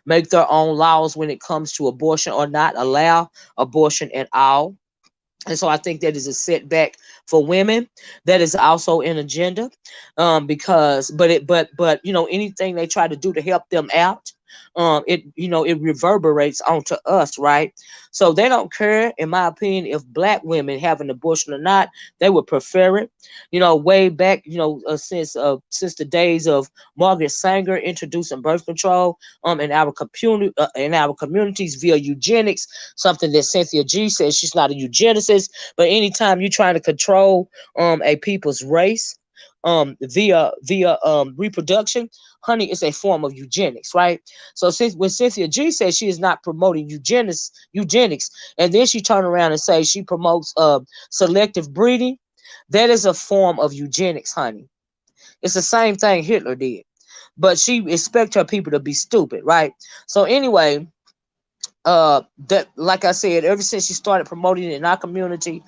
make their own laws when it comes to abortion or not allow abortion at all. And so I think that is a setback for women. That is also an agenda, because anything they try to do to help them out, it reverberates onto us, right? So they don't care, in my opinion, if black women have an abortion or not. They would prefer it. Way back, since the days of Margaret Sanger introducing birth control in our communities via eugenics, something that Cynthia G says she's not a eugenicist, but anytime you're trying to control a people's race via reproduction, honey, it's a form of eugenics, right? So since when Cynthia G says she is not promoting eugenics, and then she turn around and say she promotes selective breeding, that is a form of eugenics, honey. It's the same thing Hitler did, but she expect her people to be stupid, right? So anyway, that, like I said, ever since she started promoting it in our community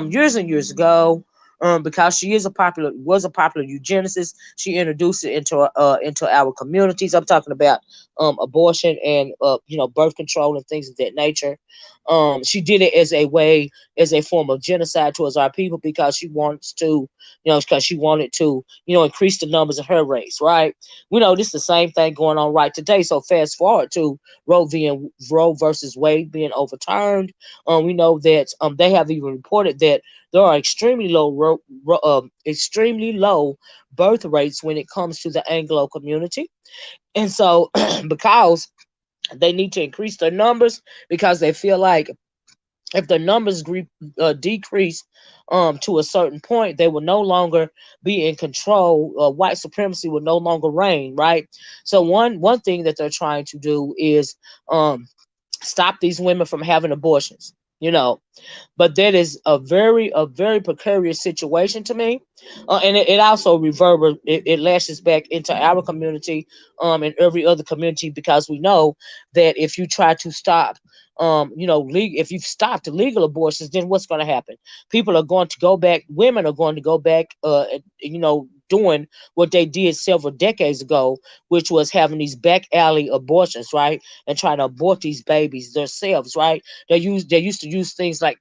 years and years ago, because she was a popular eugenicist, she introduced it into our communities. I'm talking about abortion and birth control and things of that nature. She did it as a form of genocide towards our people, because she wanted to increase the numbers of her race, right? We know this is the same thing going on right today. So fast forward to Roe versus Wade being overturned. We know that they have even reported that there are extremely low birth rates when it comes to the Anglo community, and so because they need to increase their numbers, because they feel like if the numbers decrease to a certain point, they will no longer be in control. White supremacy will no longer reign, right? So one thing that they're trying to do is stop these women from having abortions. But that is a very precarious situation to me, and it also it lashes back into our community, and every other community, because we know that if you try to stop if you've stopped legal abortions, then what's going to happen? People are going to go back. Women are going to go back, doing what they did several decades ago, which was having these back alley abortions, right? And trying to abort these babies themselves, right? They used to use things like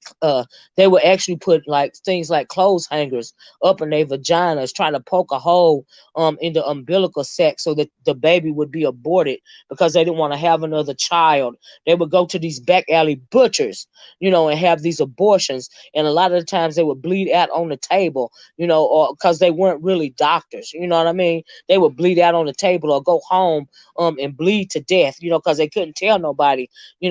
they would actually put like things like clothes hangers up in their vaginas, trying to poke a hole in the umbilical sac so that the baby would be aborted, because they didn't want to have another child. They would go to these back alley butchers, and have these abortions, and a lot of the times they would bleed out on the table, or because they weren't really doctors, you know what I mean? They would bleed out on the table or go home and bleed to death, because they couldn't tell nobody,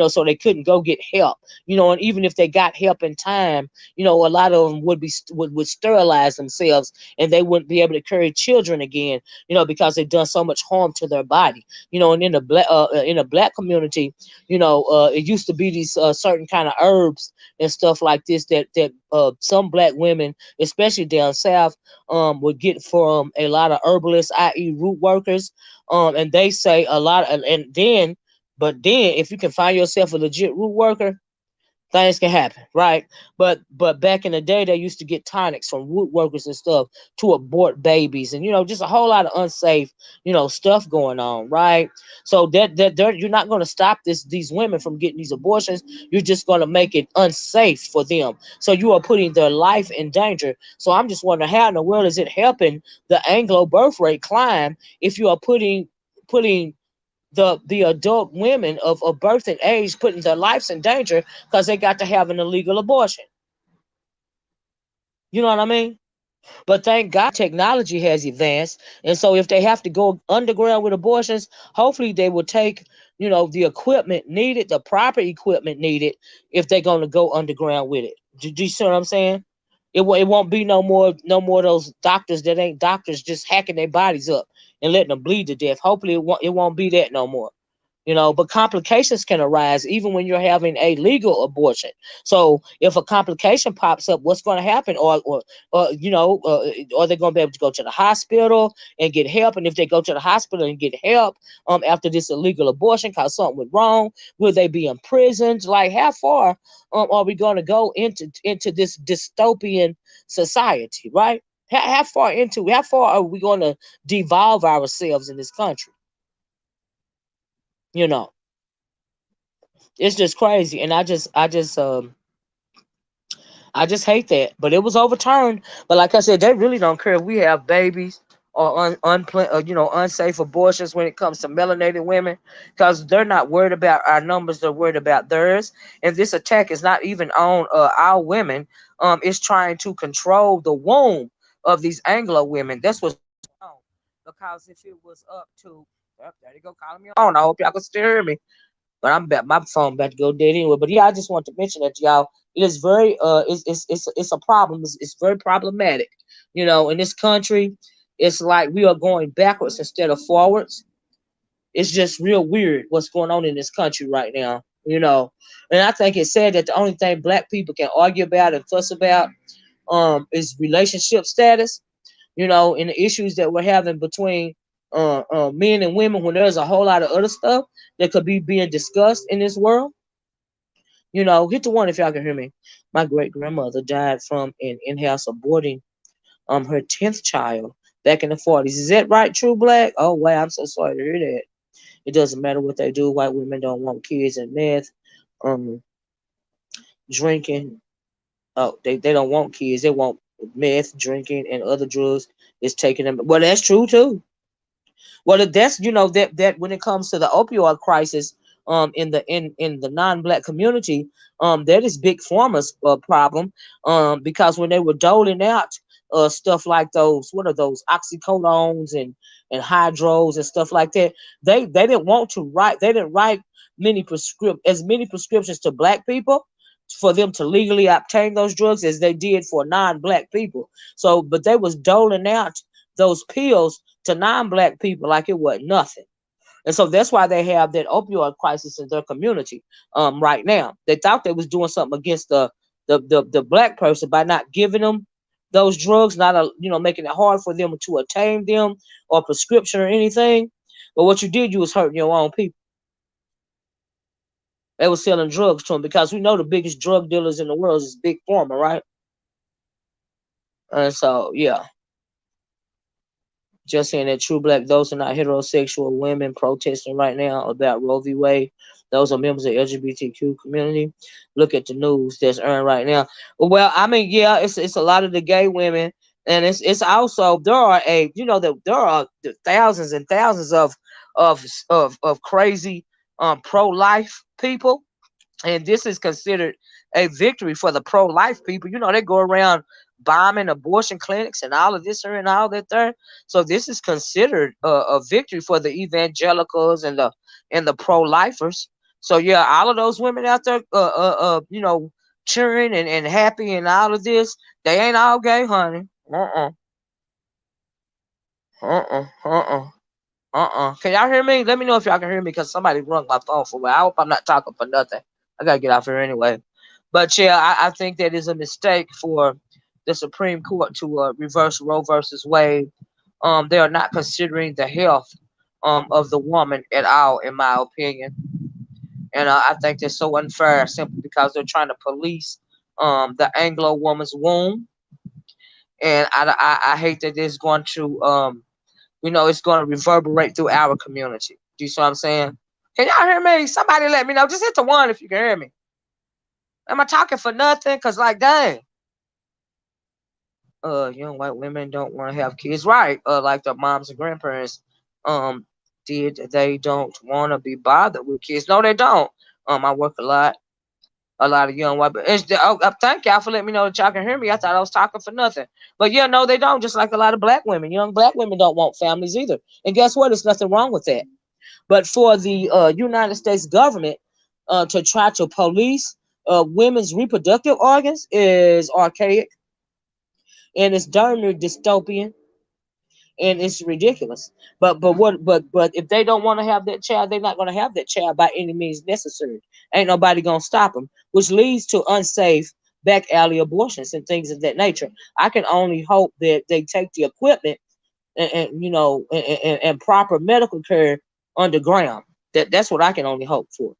so they couldn't go get help, and even if they got help in time, a lot of them would sterilize themselves, and they wouldn't be able to carry children again, because they've done so much harm to their body, and in the black community, it used to be these certain kind of herbs and stuff like this that some black women, especially down south, would get from a lot of herbalists, i.e., root workers, and they say a lot, but then if you can find yourself a legit root worker, things can happen, right? But back in the day, they used to get tonics from root workers and stuff to abort babies, and just a whole lot of unsafe, stuff going on, right? So that you're not going to stop these women from getting these abortions. You're just going to make it unsafe for them. So you are putting their life in danger. So I'm just wondering, how in the world is it helping the Anglo birth rate climb if you are putting the adult women of birthing age, putting their lives in danger because they got to have an illegal abortion? You know what I mean? But thank God technology has advanced. And so if they have to go underground with abortions, hopefully they will take, the equipment needed, the proper equipment needed, if they're going to go underground with it. Do you see what I'm saying? It won't be no more of those doctors that ain't doctors just hacking their bodies up and letting them bleed to death. Hopefully it won't be that no more. But complications can arise even when you're having a legal abortion. So if a complication pops up, what's going to happen? Are they going to be able to go to the hospital and get help? And if they go to the hospital and get help after this illegal abortion because something went wrong, will they be imprisoned? Like, how far are we going to go into this dystopian society, right? How far are we going to devolve ourselves in this country? You know, it's just crazy, and I just hate that. But it was overturned. But like I said, they really don't care if we have babies or unsafe abortions when it comes to melanated women, because they're not worried about our numbers. They're worried about theirs. And this attack is not even on our women. It's trying to control the womb of these Anglo women. That's what's going on. Because if it was up to, there you go, calling me on. I hope y'all can still hear me. But my phone about to go dead anyway. But yeah, I just want to mention that to y'all. It is very it's a problem. It's very problematic. In this country, it's like we are going backwards instead of forwards. It's just real weird what's going on in this country right now. And I think it's sad that the only thing black people can argue about and fuss about is relationship status. And the issues that we're having between men and women, when there's a whole lot of other stuff that could be being discussed in this world. Hit the one if y'all can hear me. My great grandmother died from an in-house aborting her 10th child back in the 40s. Is that right, True Black? Oh wow, I'm so sorry to hear that. It doesn't matter what they do. White women don't want kids and meth, drinking. Oh, they don't want kids. They want meth, drinking, and other drugs. It's taking them. Well, that's true too. Well, that's that when it comes to the opioid crisis, in the non-black community, that is big pharma's problem, because when they were doling out stuff like those, what are those, oxycodones and hydros and stuff like that, they didn't want to write, they didn't write as many prescriptions to black people for them to legally obtain those drugs as they did for non-black people. So, but they was doling out those pills to non-black people like it wasn't nothing. And so that's why they have that opioid crisis in their community right now. They thought they was doing something against the black person by not giving them those drugs, not making it hard for them to attain them or prescription or anything. But what you did, you was hurting your own people. They were selling drugs to them, because we know the biggest drug dealers in the world is big pharma, right? And so yeah. Just saying that True Black, those are not heterosexual women protesting right now about Roe v. Wade. Those are members of the LGBTQ community. Look at the news that's earned right now. Well, I mean, yeah, it's a lot of the gay women, and it's also there are there are thousands and thousands of crazy pro life people, and this is considered a victory for the pro-life people. They go around bombing abortion clinics and all of this and all that there. So this is considered a victory for the evangelicals and the pro-lifers. So yeah, all of those women out there, cheering and happy and all of this, they ain't all gay, honey. Uh-uh. Uh-uh. Uh-uh. Can y'all hear me? Let me know if y'all can hear me, because somebody rung my phone for me. I hope I'm not talking for nothing. I gotta get off here anyway. But yeah, I think that is a mistake for the Supreme Court to reverse Roe versus Wade. They are not considering the health of the woman at all, in my opinion. And I think that's so unfair, simply because they're trying to police the Anglo woman's womb. And I hate that it's going to it's going to reverberate through our community. Do you see what I'm saying? Can y'all hear me? Somebody let me know. Just hit the one if you can hear me. Am I talking for nothing? Cause like, dang, young white women don't want to have kids, right? Like their moms and grandparents, did. They don't want to be bothered with kids. No, they don't. I work a lot of young white, but thank y'all for letting me know that y'all can hear me. I thought I was talking for nothing, but yeah, no, they don't. Just like a lot of black women, young black women don't want families either. And guess what? There's nothing wrong with that. But for the United States government to try to police women's reproductive organs is archaic, and it's darn near dystopian. and it's ridiculous. But if they don't want to have that child, they're not going to have that child by any means necessary. Ain't nobody going to stop them, which leads to unsafe back alley abortions and things of that nature. I can only hope that they take the equipment and you know and proper medical care underground. That's what I can only hope for.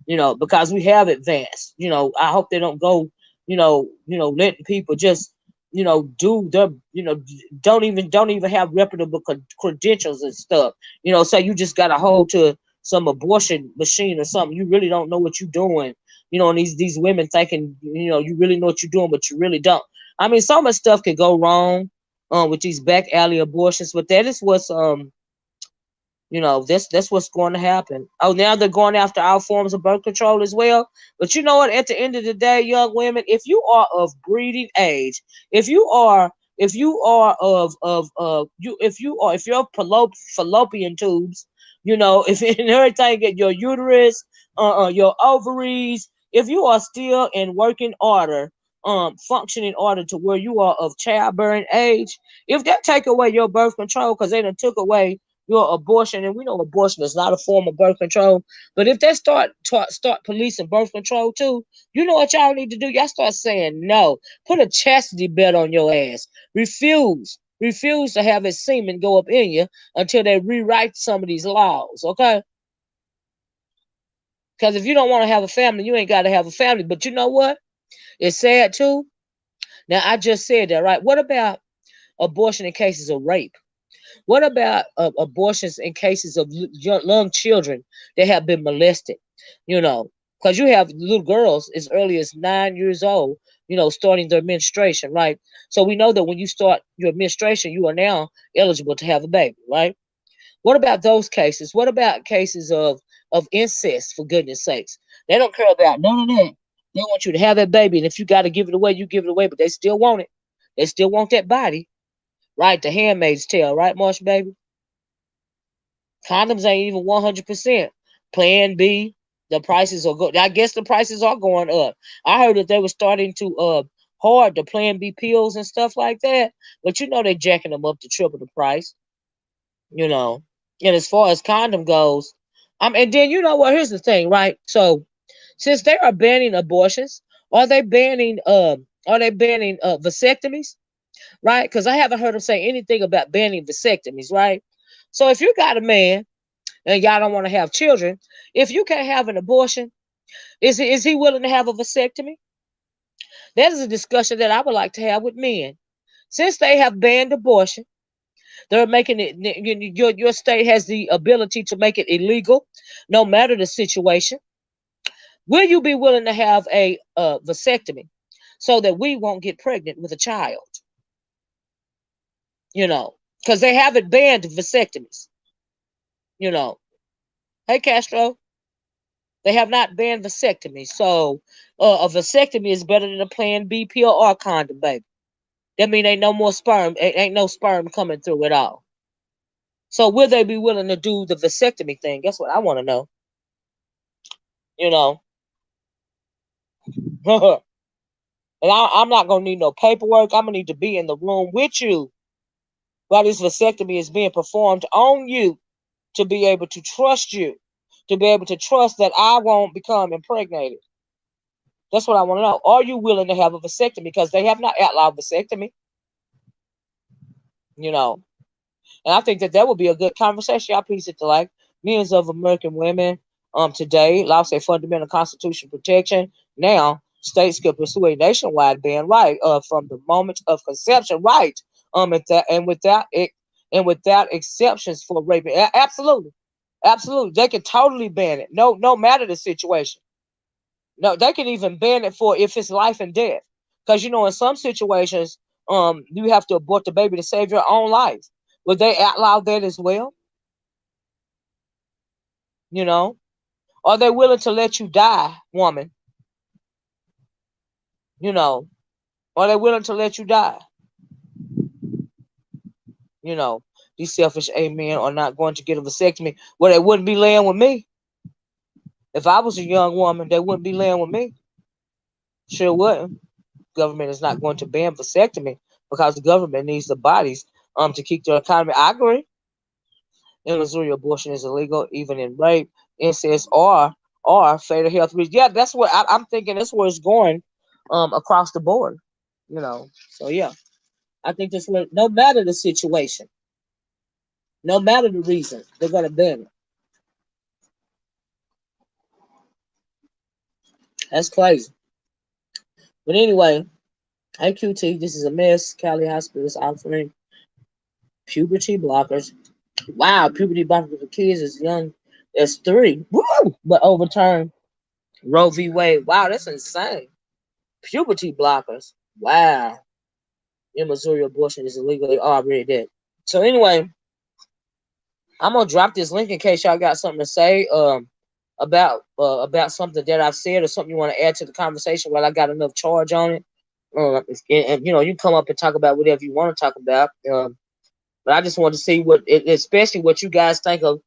You know, because we have advanced. You know, I hope they don't go, letting people just, do their, don't even have reputable credentials and stuff. You know, so you just got to hold to some abortion machine or something. You really don't know what you're doing. You know, and these women thinking, you really know what you're doing, but you really don't. I mean, so much stuff could go wrong with these back alley abortions, but that is what's that's what's going to happen. Oh, now they're going after our forms of birth control as well. But you know what? At the end of the day, young women, if you are of breeding age, if you are if you're fallopian tubes, if and everything at your uterus, your ovaries, if you are still in working order, functioning order to where you are of childbearing age, if they take away your birth control because they done took away your abortion, and we know abortion is not a form of birth control. But if they start policing birth control too, you know what y'all need to do? Y'all start saying no. Put a chastity belt on your ass. Refuse to have his semen go up in you until they rewrite some of these laws, okay? Because if you don't want to have a family, you ain't got to have a family. But you know what? It's sad too. Now I just said that, right? What about abortion in cases of rape? What about abortions in cases of young children that have been molested? Because you have little girls as early as 9 years old, starting their menstruation, right? So we know that when you start your menstruation, you are now eligible to have a baby, right? What about those cases? What about cases of incest, for goodness sakes? They don't care about none of that. They want you to have that baby, and if you got to give it away, you give it away, but they still want it. They still want that body. Right, the Handmaid's Tale, right, Marsh, baby? Condoms ain't even 100%. Plan B, the prices are good. I guess the prices are going up. I heard that they were starting to hoard the Plan B pills and stuff like that, but they're jacking them up to triple the price. You know, and as far as condom goes, and then you know what? Here's the thing, right? So since they are banning abortions, are they banning vasectomies? Right? Because I haven't heard them say anything about banning vasectomies, right? So if you got a man and y'all don't want to have children, if you can't have an abortion, is he willing to have a vasectomy? That is a discussion that I would like to have with men. Since they have banned abortion, they're making it, your state has the ability to make it illegal, no matter the situation. Will you be willing to have a vasectomy so that we won't get pregnant with a child? Because they haven't banned vasectomies. Hey, Castro, they have not banned vasectomy. So a vasectomy is better than a Plan B pill or a condom, baby. That means ain't no more sperm, ain't no sperm coming through at all. So will they be willing to do the vasectomy thing? That's what I want to know. And I'm not going to need no paperwork. I'm going to need to be in the room with you while this vasectomy is being performed on you, to be able to trust you, to be able to trust that I won't become impregnated. That's what I want to know. Are you willing to have a vasectomy? Because they have not outlawed vasectomy. And I think that would be a good conversation. Y'all piece it to like millions of American women today lost their fundamental constitutional protection. Now states could pursue a nationwide ban right from the moment of conception, right? And without exceptions for rape. Absolutely. Absolutely. They can totally ban it. No matter the situation. No, they can even ban it for if it's life and death. Because in some situations, you have to abort the baby to save your own life. Would they outlaw that as well? Are they willing to let you die, woman? Are they willing to let you die? These selfish amen are not going to get a vasectomy. Well, they wouldn't be laying with me. If I was a young woman, they wouldn't be laying with me. Sure wouldn't. Government is not going to ban vasectomy because the government needs the bodies to keep the economy. I agree. In Missouri, abortion is illegal, even in rape, incest, or fatal health reasons. Yeah, that's what I'm thinking. That's where it's going, across the board. So yeah, I think that's where, no matter the situation, no matter the reason, they're gonna ban it. That's crazy. But anyway, AQT, this is a mess. Cali Hospital is offering puberty blockers. Wow, puberty blockers for kids as young as 3. Woo! But overturned Roe v. Wade. Wow, that's insane. Puberty blockers. Wow. In Missouri, abortion is illegal. Oh, I read that. So anyway, I'm gonna drop this link in case y'all got something to say about something that I've said or something you want to add to the conversation. While I got enough charge on it, and you come up and talk about whatever you want to talk about. But I just want to see especially what you guys think of,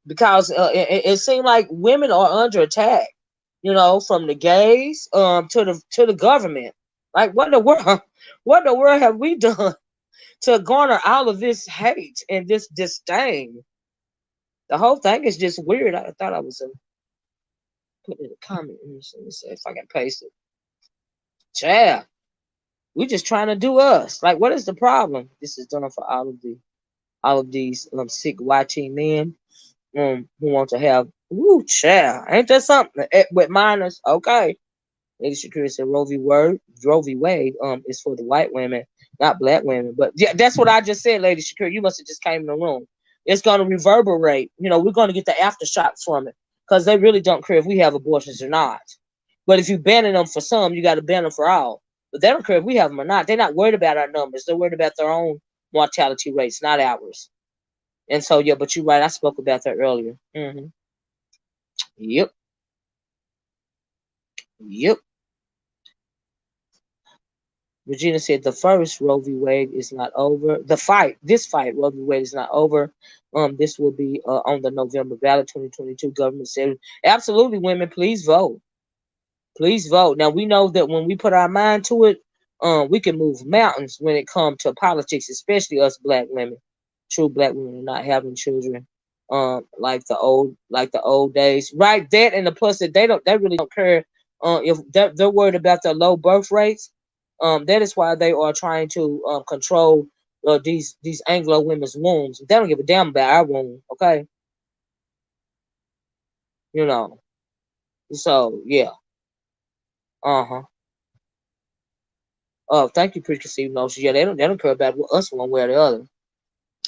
because it seemed like women are under attack. From the gays to the government. Like, what in the world? What in the world have we done to garner all of this hate and this disdain? The whole thing is just weird. I thought I was put in a comment. Let me see if I can paste it. Yeah, we just trying to do us. Like, what is the problem? This is done for all of these sick YT men who want to have. Woo, child. Ain't that something? With minors, okay. Lady Shakira said Roe v. Wade is for the white women, not black women. But yeah, that's what I just said, Lady Shakira. You must have just came in the room. It's going to reverberate. We're going to get the aftershocks from it because they really don't care if we have abortions or not. But if you're banning them for some, you got to ban them for all. But they don't care if we have them or not. They're not worried about our numbers. They're worried about their own mortality rates, not ours. And so, yeah, but you're right. I spoke about that earlier. Yep. Yep. Regina said the first Roe v. Wade is not over. This fight, Roe v. Wade is not over. This will be on the November ballot, 2022. Government said, absolutely, women, please vote. Please vote. Now, we know that when we put our mind to it, we can move mountains when it comes to politics, especially us black women. True black women are not having children, like the old days. Right, that and the plus that they really don't care if they're worried about their low birth rates. That is why they are trying to control these Anglo women's wombs. They don't give a damn about our womb, okay? So yeah. Uh-huh. Oh, thank you, preconceived notions. Yeah, they don't care about us one way or the other.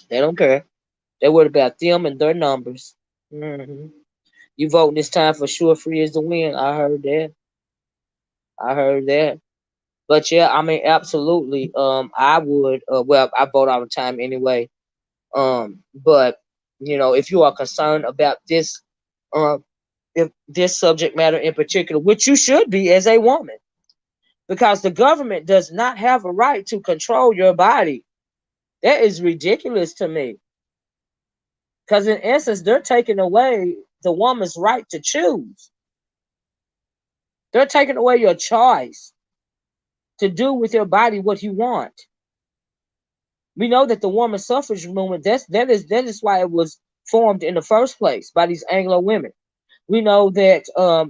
They don't care. They're worried about them and their numbers. You voting this time for sure. Free is the win. I heard that. I heard that. But yeah, I mean, absolutely. I would. Well, I vote all the time anyway. But if you are concerned about this, if this subject matter in particular, which you should be as a woman, because the government does not have a right to control your body. That is ridiculous to me. Because in essence, they're taking away the woman's right to choose. They're taking away your choice to do with your body what you want. We know that the woman suffrage movement, that is why it was formed in the first place by these Anglo women. We know that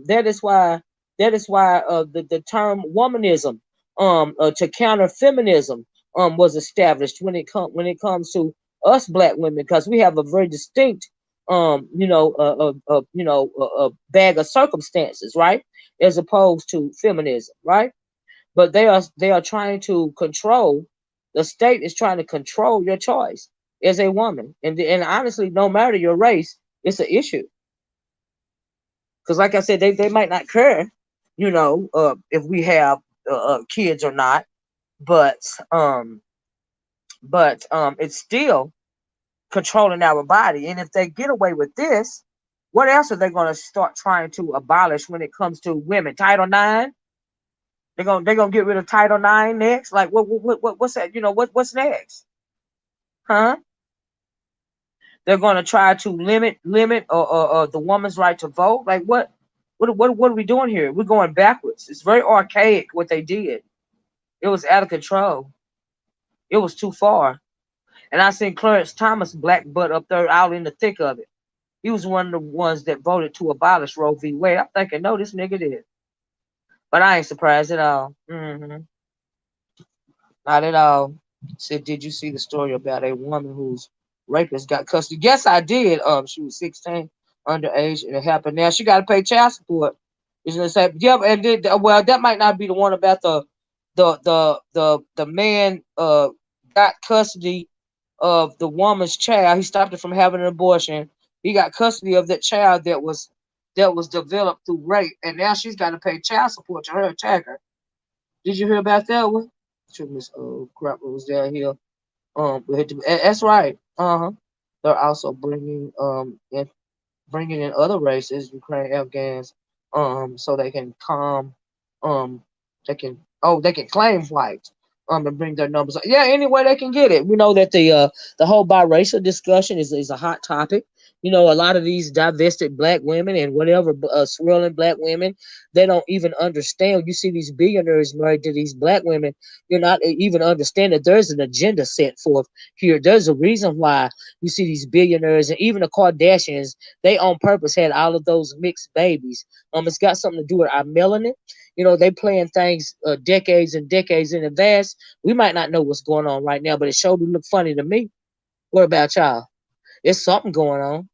that is why the term womanism to counter feminism was established when it comes to us black women, because we have a very distinct bag of circumstances, right, as opposed to feminism, right? But they are trying to control. The state is trying to control your choice as a woman, and honestly, no matter your race, it's an issue. Because, like I said, they might not care, if we have kids or not, but it's still controlling our body. And if they get away with this, what else are they going to start trying to abolish when it comes to women? Title IX. They're gonna get rid of Title IX next. Like what's that? What's next? Huh? They're gonna try to limit the woman's right to vote. Like what are we doing here? We're going backwards. It's very archaic what they did. It was out of control. It was too far. And I seen Clarence Thomas black butt up there out in the thick of it. He was one of the ones that voted to abolish Roe v. Wade. I'm thinking, no, this nigga did. But I ain't surprised at all. Not at all. Said, did you see the story about a woman whose rapist got custody? Yes, I did. She was 16, underage, and it happened. Now she got to pay child support. It's gonna say, yeah, and well, that might not be the one about the man got custody of the woman's child. He stopped her from having an abortion. He got custody of that child that was developed through rape, and now she's got to pay child support to her attacker. Did you hear about that one? Sure, Miss Crap was down here. That's right. They're also bringing in other races, Ukraine, Afghans, so they can um, they can claim white, and bring their numbers up. Yeah, any way they can get it. We know that the whole biracial discussion is a hot topic. You know, a lot of these divested black women and whatever swirling black women, they don't even understand. You see these billionaires married to these black women. You're not even understand that there's an agenda set forth here. There's a reason why you see these billionaires and even the Kardashians. They on purpose had all of those mixed babies. It's got something to do with our melanin. You know, they playing things decades and decades in advance. We might not know what's going on right now, but it sure do look funny to me. What about y'all? It's something going on.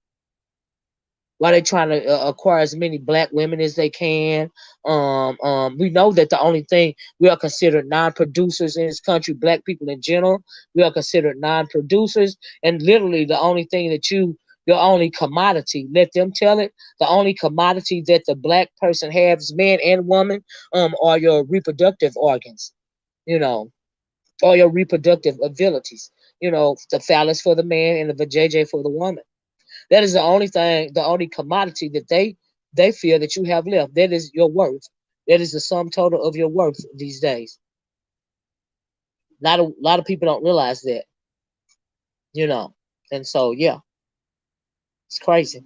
Why they trying to acquire as many black women as they can? We know that the only thing we are considered non-producers in this country, black people in general, we are considered non-producers, and literally the only thing that your only commodity, let them tell it, the only commodity that the black person has, man and woman, are your reproductive organs, you know, or your reproductive abilities. You know, the phallus for the man and the vajayjay for the woman. That is the only thing, the only commodity that they feel that you have left. That is your worth. That is the sum total of your worth these days. A lot of people don't realize that, you know. And so yeah, it's crazy.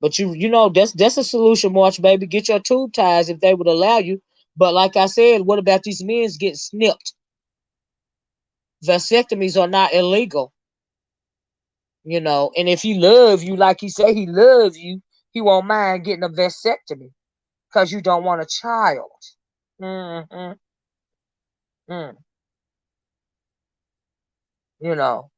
But you know that's a solution, March baby. Get your tube ties if they would allow you. But like I said, what about these men get snipped? Vasectomies are not illegal, you know. And if he love you, like he said he loves you, he won't mind getting a vasectomy because you don't want a child. Mm-hmm. Mm. You know,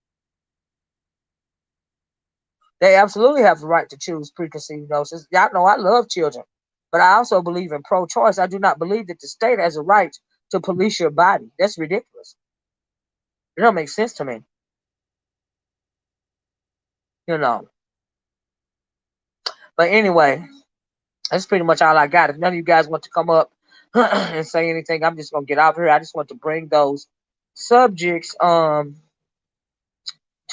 they absolutely have the right to choose preconceived notions. Y'all know I love children, but I also believe in pro-choice. I do not believe that the state has a right to police your body. That's ridiculous. It don't make sense to me. You know. But anyway, that's pretty much all I got. If none of you guys want to come up and say anything, I'm just gonna get out of here. I just want to bring those subjects to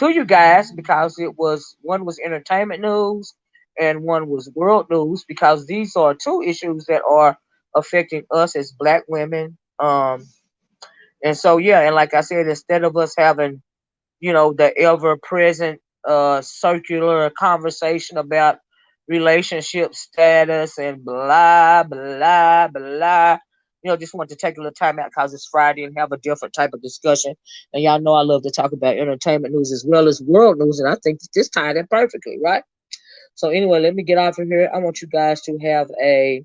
you guys because it was one was entertainment news and one was world news because these are two issues that are affecting us as black women. And so yeah, and like I said, instead of us having, you know, the ever present circular conversation about relationship status and blah blah blah. You know, just want to take a little time out because it's Friday and have a different type of discussion. And y'all know I love to talk about entertainment news as well as world news, and I think this tied in perfectly, right? So anyway, let me get off of here. I want you guys to have a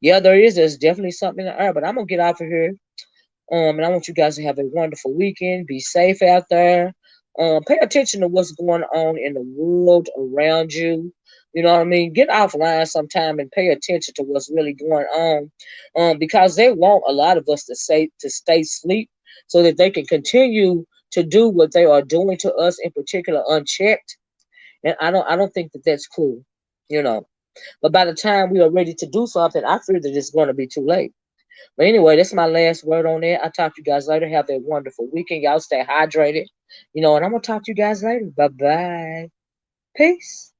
there's definitely something in the air, but I'm gonna get off of here. And I want you guys to have a wonderful weekend. Be safe out there. Pay attention to what's going on in the world around you. You know what I mean? Get offline sometime and pay attention to what's really going on. Because they want a lot of us to stay asleep so that they can continue to do what they are doing to us in particular unchecked. And I don't think that that's cool, you know. But by the time we are ready to do something, I fear that it's going to be too late. But anyway, that's my last word on that. I'll talk to you guys later. Have a wonderful weekend. Y'all stay hydrated. You know, and I'm going to talk to you guys later. Bye-bye. Peace.